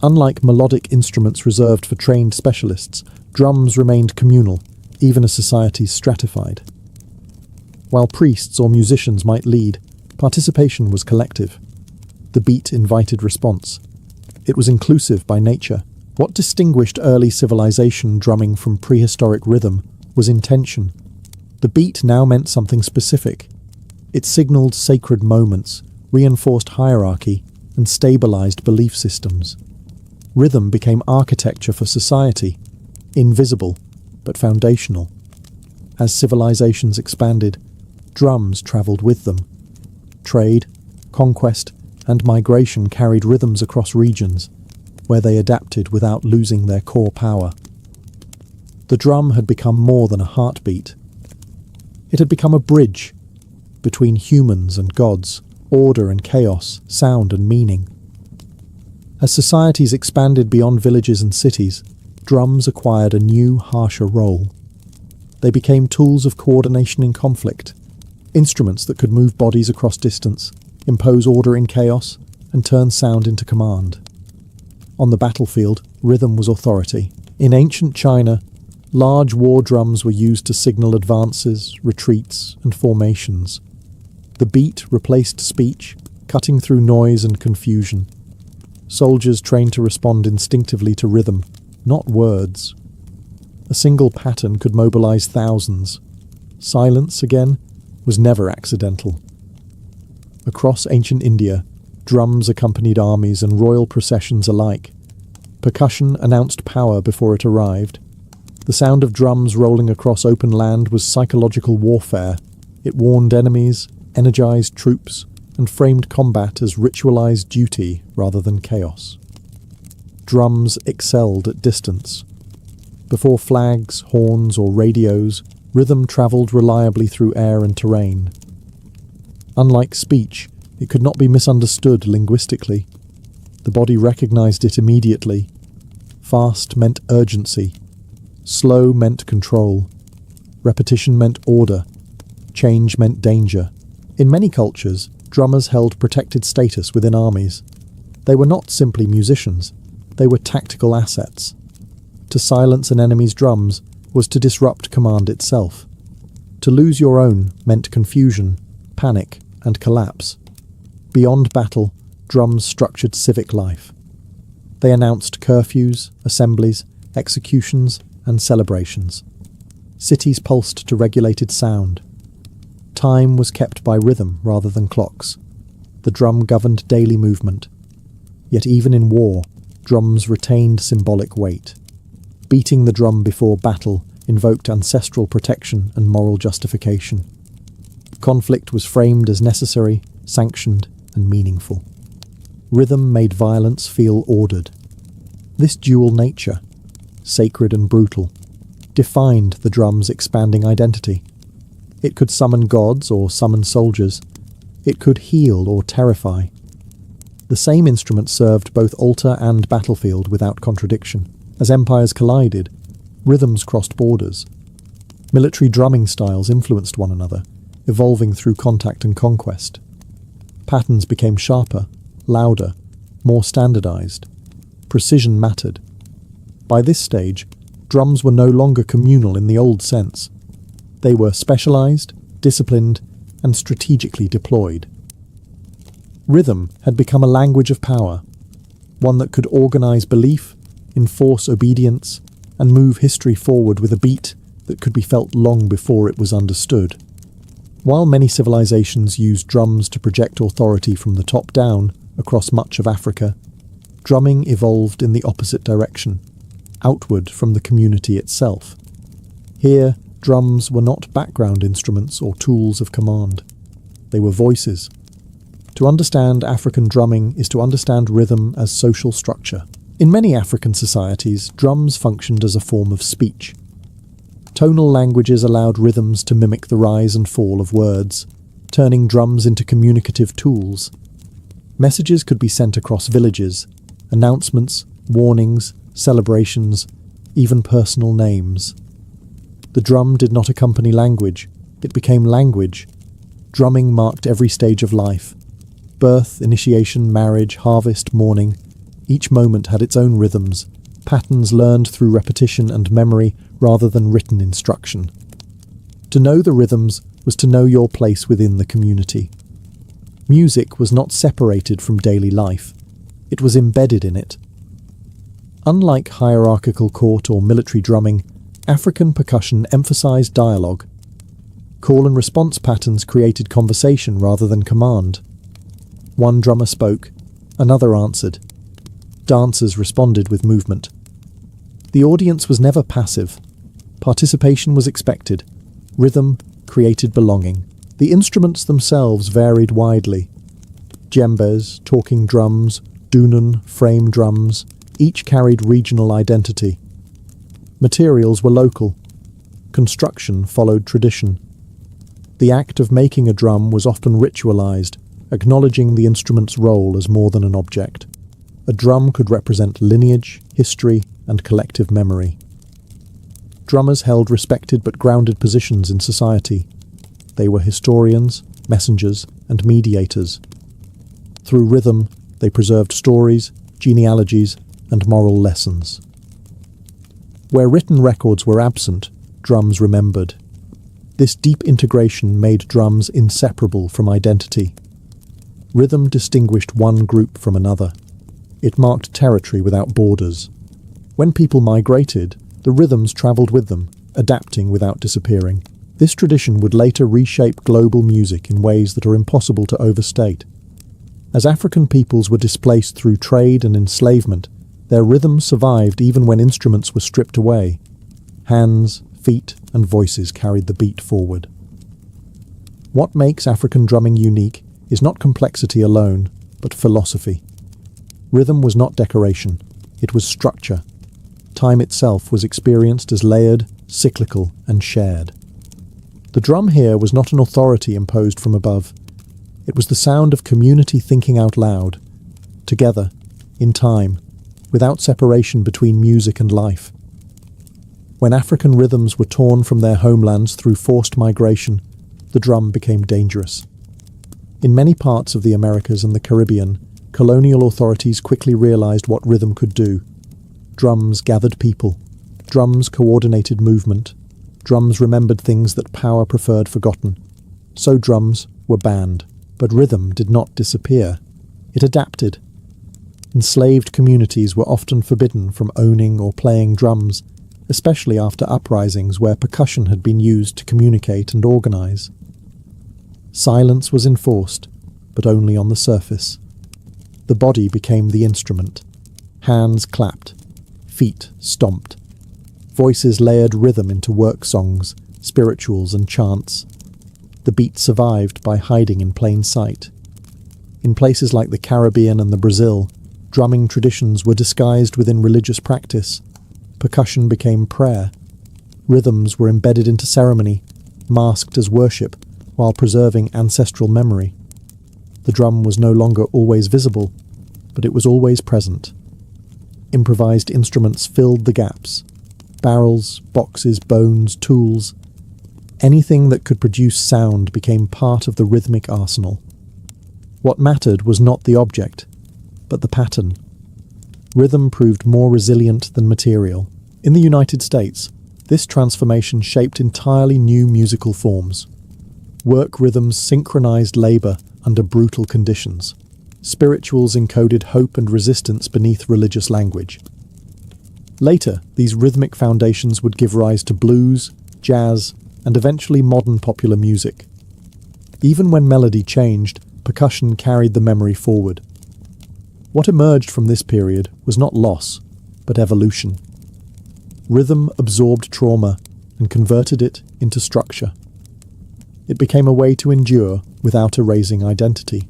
Unlike melodic instruments reserved for trained specialists, drums remained communal, even as societies stratified. While priests or musicians might lead, participation was collective. The beat invited response. It was inclusive by nature. What distinguished early civilization drumming from prehistoric rhythm was intention. The beat now meant something specific. It signaled sacred moments, reinforced hierarchy, and stabilized belief systems. Rhythm became architecture for society, invisible but foundational. As civilizations expanded, drums traveled with them. Trade, conquest, and migration carried rhythms across regions, where they adapted without losing their core power. The drum had become more than a heartbeat. It had become a bridge between humans and gods, order and chaos, sound and meaning. As societies expanded beyond villages and cities, drums acquired a new, harsher role. They became tools of coordination in conflict, instruments that could move bodies across distance, impose order in chaos, and turn sound into command. On the battlefield, rhythm was authority. In ancient China, large war drums were used to signal advances, retreats, and formations. The beat replaced speech, cutting through noise and confusion. Soldiers trained to respond instinctively to rhythm, not words. A single pattern could mobilize thousands. Silence, again, was never accidental. Across ancient India, drums accompanied armies and royal processions alike. Percussion announced power before it arrived. The sound of drums rolling across open land was psychological warfare. It warned enemies, energized troops, and framed combat as ritualized duty rather than chaos. Drums excelled at distance. Before flags, horns, or radios, rhythm traveled reliably through air and terrain. Unlike speech, it could not be misunderstood linguistically. The body recognized it immediately. Fast meant urgency. Slow meant control. Repetition meant order. Change meant danger. In many cultures, drummers held protected status within armies. They were not simply musicians. They were tactical assets. To silence an enemy's drums was to disrupt command itself. To lose your own meant confusion, panic, and collapse. Beyond battle, drums structured civic life. They announced curfews, assemblies, executions, and celebrations. Cities pulsed to regulated sound. Time was kept by rhythm rather than clocks. The drum governed daily movement. Yet even in war, drums retained symbolic weight. Beating the drum before battle invoked ancestral protection and moral justification. Conflict was framed as necessary, sanctioned, and meaningful. Rhythm made violence feel ordered. This dual nature, sacred and brutal, defined the drum's expanding identity. It could summon gods or summon soldiers. It could heal or terrify. The same instrument served both altar and battlefield without contradiction. As empires collided, rhythms crossed borders. Military drumming styles influenced one another, evolving through contact and conquest. Patterns became sharper, louder, more standardized. Precision mattered. By this stage, drums were no longer communal in the old sense. They were specialized, disciplined, and strategically deployed. Rhythm had become a language of power, one that could organize belief, enforce obedience, and move history forward with a beat that could be felt long before it was understood. While many civilizations used drums to project authority from the top down across much of Africa, drumming evolved in the opposite direction, outward from the community itself. Here, drums were not background instruments or tools of command. They were voices. To understand African drumming is to understand rhythm as social structure. In many African societies, drums functioned as a form of speech. Tonal languages allowed rhythms to mimic the rise and fall of words, turning drums into communicative tools. Messages could be sent across villages, announcements, warnings, celebrations, even personal names. The drum did not accompany language, it became language. Drumming marked every stage of life. Birth, initiation, marriage, harvest, mourning. Each moment had its own rhythms, patterns learned through repetition and memory rather than written instruction. To know the rhythms was to know your place within the community. Music was not separated from daily life. It was embedded in it. Unlike hierarchical court or military drumming, African percussion emphasized dialogue. Call and response patterns created conversation rather than command. One drummer spoke, another answered. Dancers responded with movement. The audience was never passive. Participation was expected. Rhythm created belonging. The instruments themselves varied widely. Djembes, talking drums, dunan, frame drums, each carried regional identity. Materials were local. Construction followed tradition. The act of making a drum was often ritualized, acknowledging the instrument's role as more than an object. A drum could represent lineage, history, and collective memory. Drummers held respected but grounded positions in society. They were historians, messengers, and mediators. Through rhythm, they preserved stories, genealogies, and moral lessons. Where written records were absent, drums remembered. This deep integration made drums inseparable from identity. Rhythm distinguished one group from another. It marked territory without borders. When people migrated, the rhythms travelled with them, adapting without disappearing. This tradition would later reshape global music in ways that are impossible to overstate. As African peoples were displaced through trade and enslavement, their rhythms survived even when instruments were stripped away. Hands, feet, and voices carried the beat forward. What makes African drumming unique is not complexity alone, but philosophy. Rhythm was not decoration, it was structure. Time itself was experienced as layered, cyclical, and shared. The drum here was not an authority imposed from above. It was the sound of community thinking out loud, together, in time, without separation between music and life. When African rhythms were torn from their homelands through forced migration, the drum became dangerous. In many parts of the Americas and the Caribbean, colonial authorities quickly realized what rhythm could do. Drums gathered people. Drums coordinated movement. Drums remembered things that power preferred forgotten. So drums were banned. But rhythm did not disappear. It adapted. Enslaved communities were often forbidden from owning or playing drums, especially after uprisings where percussion had been used to communicate and organize. Silence was enforced, but only on the surface. The body became the instrument. Hands clapped. Feet stomped. Voices layered rhythm into work songs, spirituals and chants. The beat survived by hiding in plain sight. In places like the Caribbean and the Brazil, drumming traditions were disguised within religious practice. Percussion became prayer. Rhythms were embedded into ceremony, masked as worship, while preserving ancestral memory. The drum was no longer always visible, but it was always present. Improvised instruments filled the gaps. Barrels, boxes, bones, tools. Anything that could produce sound became part of the rhythmic arsenal. What mattered was not the object, but the pattern. Rhythm proved more resilient than material. In the United States, this transformation shaped entirely new musical forms. Work rhythms synchronized labor under brutal conditions. Spirituals encoded hope and resistance beneath religious language. Later, these rhythmic foundations would give rise to blues, jazz, and eventually modern popular music. Even when melody changed, percussion carried the memory forward. What emerged from this period was not loss, but evolution. Rhythm absorbed trauma and converted it into structure. It became a way to endure without erasing identity.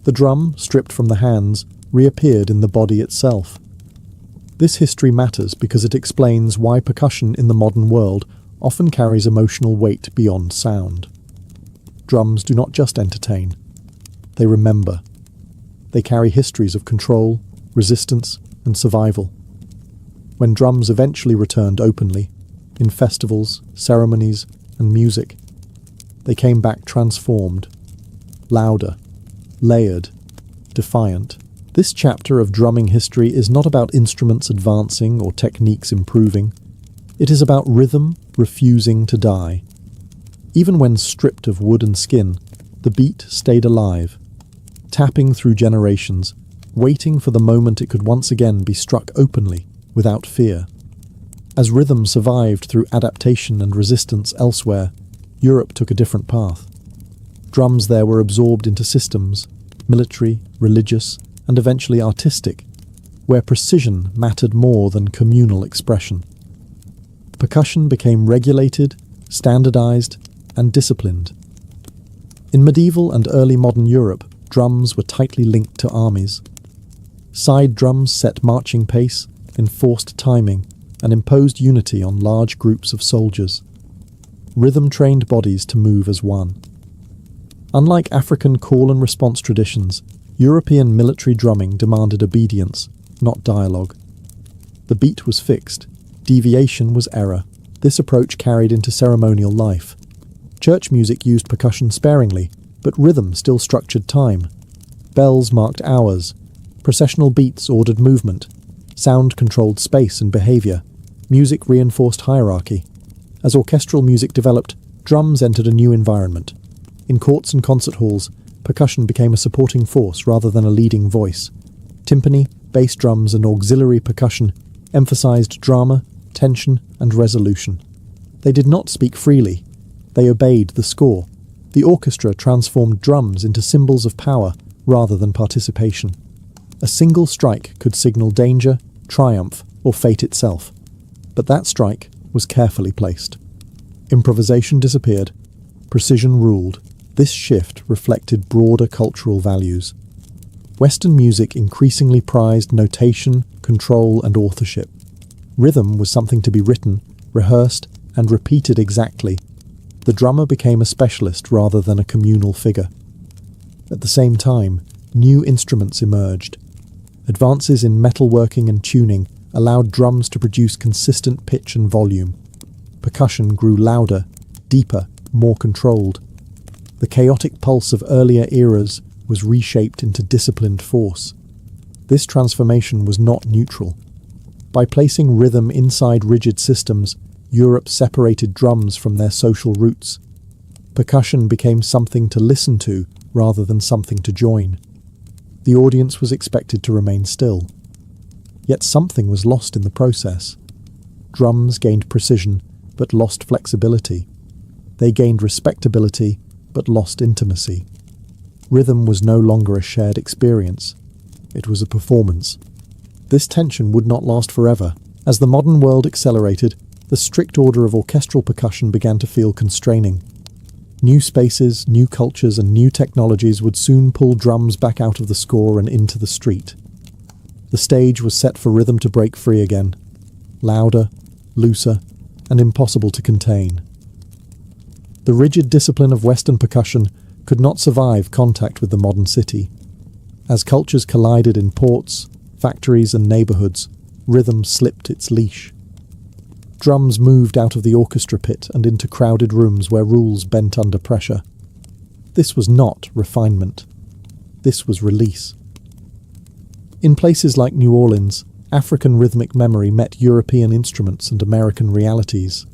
The drum, stripped from the hands, reappeared in the body itself. This history matters because it explains why percussion in the modern world often carries emotional weight beyond sound. Drums do not just entertain. They remember. They carry histories of control, resistance, and survival. When drums eventually returned openly, in festivals, ceremonies, and music, they came back transformed, louder, layered, defiant. This chapter of drumming history is not about instruments advancing or techniques improving. It is about rhythm refusing to die. Even when stripped of wood and skin, the beat stayed alive, tapping through generations, waiting for the moment it could once again be struck openly, without fear. As rhythm survived through adaptation and resistance elsewhere, Europe took a different path. Drums there were absorbed into systems, military, religious, and eventually artistic, where precision mattered more than communal expression. Percussion became regulated, standardized, and disciplined. In medieval and early modern Europe, drums were tightly linked to armies. Side drums set marching pace, enforced timing, and imposed unity on large groups of soldiers. Rhythm trained bodies to move as one. Unlike African call and response traditions, European military drumming demanded obedience, not dialogue. The beat was fixed. Deviation was error. This approach carried into ceremonial life. Church music used percussion sparingly, but rhythm still structured time. Bells marked hours. Processional beats ordered movement. Sound controlled space and behavior. Music reinforced hierarchy. As orchestral music developed, drums entered a new environment. In courts and concert halls, percussion became a supporting force rather than a leading voice. Timpani, bass drums, and auxiliary percussion emphasized drama, tension, and resolution. They did not speak freely. They obeyed the score. The orchestra transformed drums into symbols of power rather than participation. A single strike could signal danger, triumph, or fate itself. But that strike was carefully placed. Improvisation disappeared. Precision ruled. This shift reflected broader cultural values. Western music increasingly prized notation, control, and authorship. Rhythm was something to be written, rehearsed, and repeated exactly. The drummer became a specialist rather than a communal figure. At the same time, new instruments emerged. Advances in metalworking and tuning allowed drums to produce consistent pitch and volume. Percussion grew louder, deeper, more controlled. The chaotic pulse of earlier eras was reshaped into disciplined force. This transformation was not neutral. By placing rhythm inside rigid systems, Europe separated drums from their social roots. Percussion became something to listen to rather than something to join. The audience was expected to remain still. Yet something was lost in the process. Drums gained precision, but lost flexibility. They gained respectability, but lost intimacy. Rhythm was no longer a shared experience. It was a performance. This tension would not last forever. As the modern world accelerated, the strict order of orchestral percussion began to feel constraining. New spaces, new cultures, and new technologies would soon pull drums back out of the score and into the street. The stage was set for rhythm to break free again, louder, looser, and impossible to contain. The rigid discipline of Western percussion could not survive contact with the modern city. As cultures collided in ports, factories, and neighborhoods, rhythm slipped its leash. Drums moved out of the orchestra pit and into crowded rooms where rules bent under pressure. This was not refinement. This was release. In places like New Orleans, African rhythmic memory met European instruments and American realities.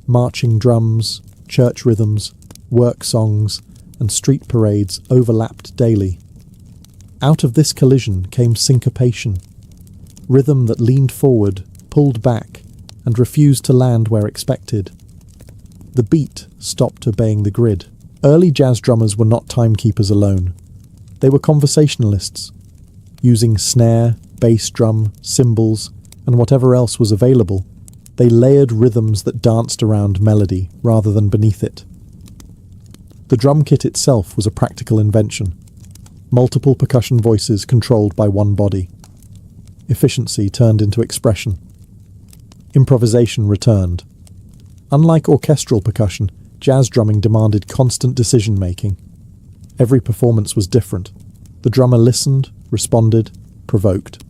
Marching drums, church rhythms, work songs, and street parades overlapped daily. Out of this collision came syncopation, rhythm that leaned forward, pulled back, and refused to land where expected. The beat stopped obeying the grid. Early jazz drummers were not timekeepers alone. They were conversationalists, using snare, bass drum, cymbals, and whatever else was available. They layered rhythms that danced around melody rather than beneath it. The drum kit itself was a practical invention. Multiple percussion voices controlled by one body. Efficiency turned into expression. Improvisation returned. Unlike orchestral percussion, jazz drumming demanded constant decision-making. Every performance was different. The drummer listened, responded, provoked.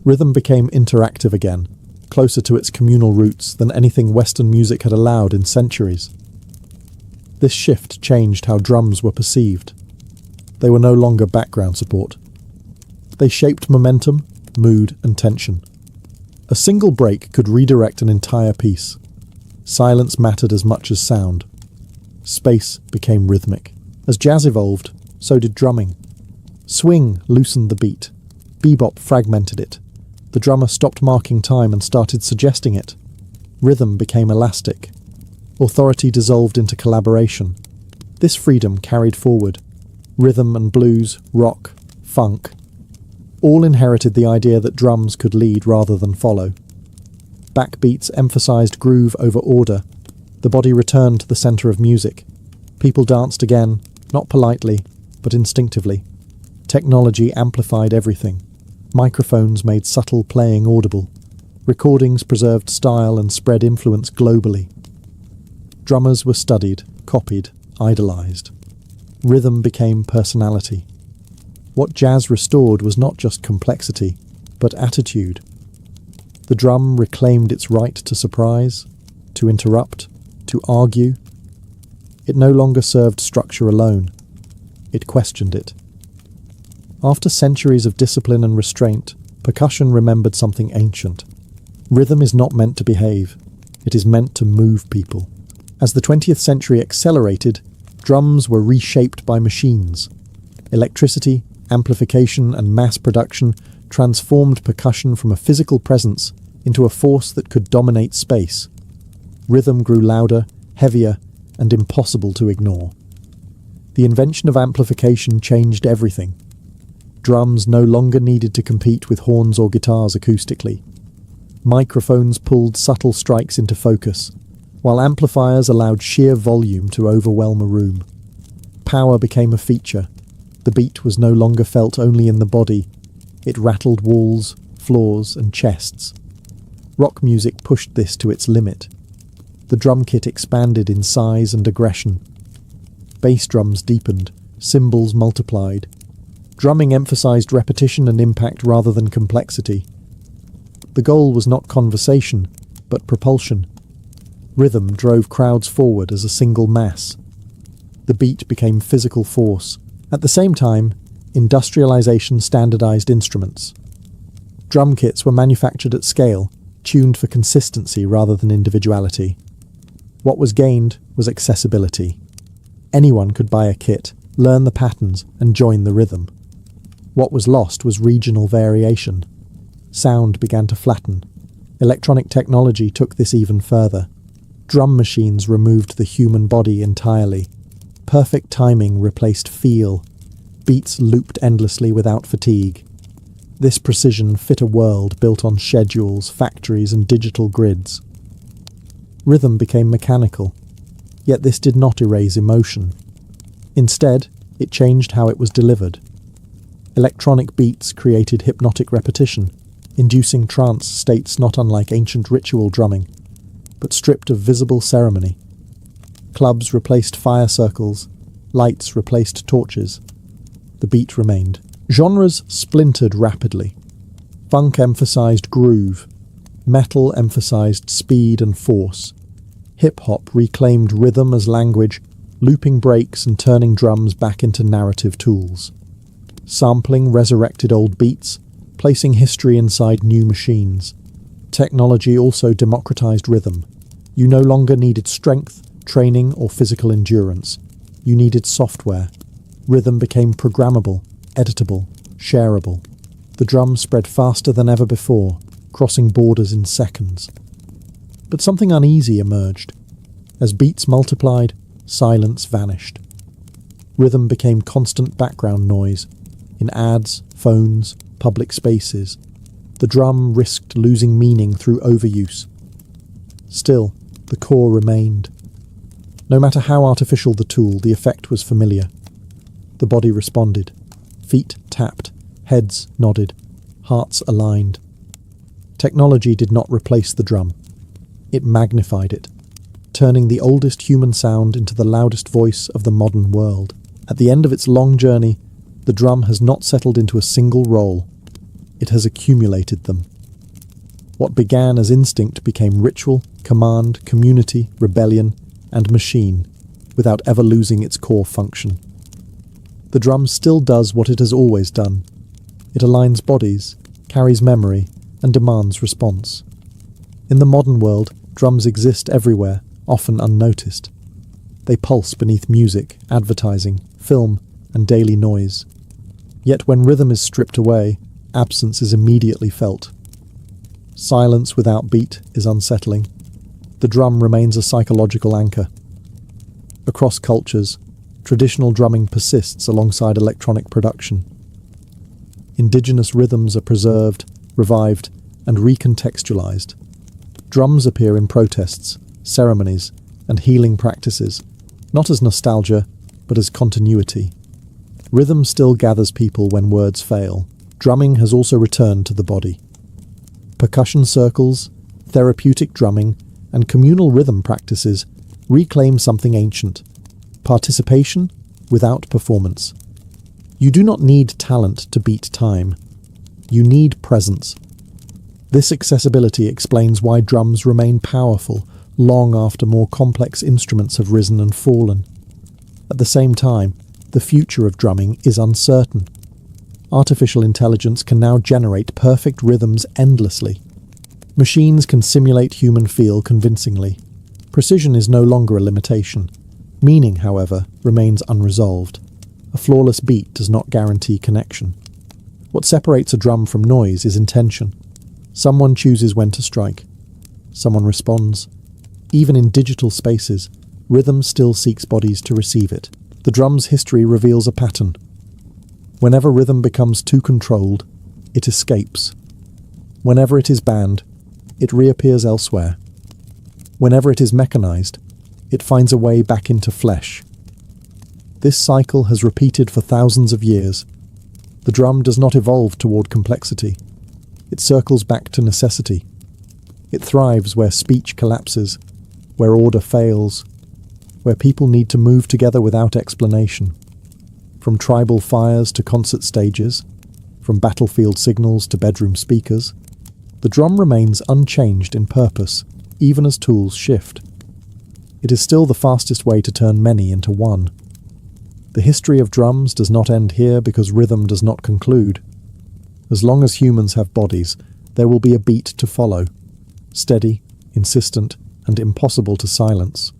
Rhythm became interactive again, closer to its communal roots than anything Western music had allowed in centuries. This shift changed how drums were perceived. They were no longer background support. They shaped momentum, mood, and tension. A single break could redirect an entire piece. Silence mattered as much as sound. Space became rhythmic. As jazz evolved, so did drumming. Swing loosened the beat. Bebop fragmented it. The drummer stopped marking time and started suggesting it. Rhythm became elastic. Authority dissolved into collaboration. This freedom carried forward. Rhythm and blues, rock, funk, all inherited the idea that drums could lead rather than follow. Backbeats emphasized groove over order. The body returned to the center of music. People danced again, not politely, but instinctively. Technology amplified everything. Microphones made subtle playing audible. Recordings preserved style and spread influence globally. Drummers were studied, copied, idolized. Rhythm became personality. What jazz restored was not just complexity, but attitude. The drum reclaimed its right to surprise, to interrupt, to argue. It no longer served structure alone. It questioned it. After centuries of discipline and restraint, percussion remembered something ancient. Rhythm is not meant to behave. It is meant to move people. As the 20th century accelerated, drums were reshaped by machines. Electricity, amplification, and mass production transformed percussion from a physical presence into a force that could dominate space. Rhythm grew louder, heavier, and impossible to ignore. The invention of amplification changed everything. Drums no longer needed to compete with horns or guitars acoustically. Microphones pulled subtle strikes into focus, while amplifiers allowed sheer volume to overwhelm a room. Power became a feature. The beat was no longer felt only in the body. It rattled walls, floors, and chests. Rock music pushed this to its limit. The drum kit expanded in size and aggression. Bass drums deepened, cymbals multiplied. Drumming emphasized repetition and impact rather than complexity. The goal was not conversation, but propulsion. Rhythm drove crowds forward as a single mass. The beat became physical force. At the same time, industrialization standardized instruments. Drum kits were manufactured at scale, tuned for consistency rather than individuality. What was gained was accessibility. Anyone could buy a kit, learn the patterns, and join the rhythm. What was lost was regional variation. Sound began to flatten. Electronic technology took this even further. Drum machines removed the human body entirely. Perfect timing replaced feel. Beats looped endlessly without fatigue. This precision fit a world built on schedules, factories, and digital grids. Rhythm became mechanical, yet this did not erase emotion. Instead, it changed how it was delivered. Electronic beats created hypnotic repetition, inducing trance states not unlike ancient ritual drumming, but stripped of visible ceremony. Clubs replaced fire circles, lights replaced torches. The beat remained. Genres splintered rapidly. Funk emphasized groove. Metal emphasized speed and force. Hip-hop reclaimed rhythm as language, looping breaks and turning drums back into narrative tools. Sampling resurrected old beats, placing history inside new machines. Technology also democratized rhythm. You no longer needed strength, training, or physical endurance. You needed software. Rhythm became programmable, editable, shareable. The drum spread faster than ever before, crossing borders in seconds. But something uneasy emerged. As beats multiplied, silence vanished. Rhythm became constant background noise. In ads, phones, public spaces, the drum risked losing meaning through overuse. Still, the core remained. No matter how artificial the tool, the effect was familiar. The body responded. Feet tapped, heads nodded, hearts aligned. Technology did not replace the drum. It magnified it, turning the oldest human sound into the loudest voice of the modern world. At the end of its long journey, the drum has not settled into a single role. It has accumulated them. What began as instinct became ritual, command, community, rebellion, and machine, without ever losing its core function. The drum still does what it has always done. It aligns bodies, carries memory, and demands response. In the modern world, drums exist everywhere, often unnoticed. They pulse beneath music, advertising, film, and daily noise. Yet when rhythm is stripped away, absence is immediately felt. Silence without beat is unsettling. The drum remains a psychological anchor. Across cultures, traditional drumming persists alongside electronic production. Indigenous rhythms are preserved, revived, and recontextualized. Drums appear in protests, ceremonies, and healing practices, not as nostalgia, but as continuity. Rhythm still gathers people when words fail. Drumming has also returned to the body. Percussion circles, therapeutic drumming, and communal rhythm practices reclaim something ancient: participation without performance. You do not need talent to beat time. You need presence. This accessibility explains why drums remain powerful long after more complex instruments have risen and fallen. At the same time, the future of drumming is uncertain. Artificial intelligence can now generate perfect rhythms endlessly. Machines can simulate human feel convincingly. Precision is no longer a limitation. Meaning, however, remains unresolved. A flawless beat does not guarantee connection. What separates a drum from noise is intention. Someone chooses when to strike. Someone responds. Even in digital spaces, rhythm still seeks bodies to receive it. The drum's history reveals a pattern. Whenever rhythm becomes too controlled, it escapes. Whenever it is banned, it reappears elsewhere. Whenever it is mechanized, it finds a way back into flesh. This cycle has repeated for thousands of years. The drum does not evolve toward complexity. It circles back to necessity. It thrives where speech collapses, where order fails, where people need to move together without explanation. From tribal fires to concert stages, from battlefield signals to bedroom speakers, the drum remains unchanged in purpose, even as tools shift. It is still the fastest way to turn many into one. The history of drums does not end here because rhythm does not conclude. As long as humans have bodies, there will be a beat to follow. Steady, insistent, and impossible to silence.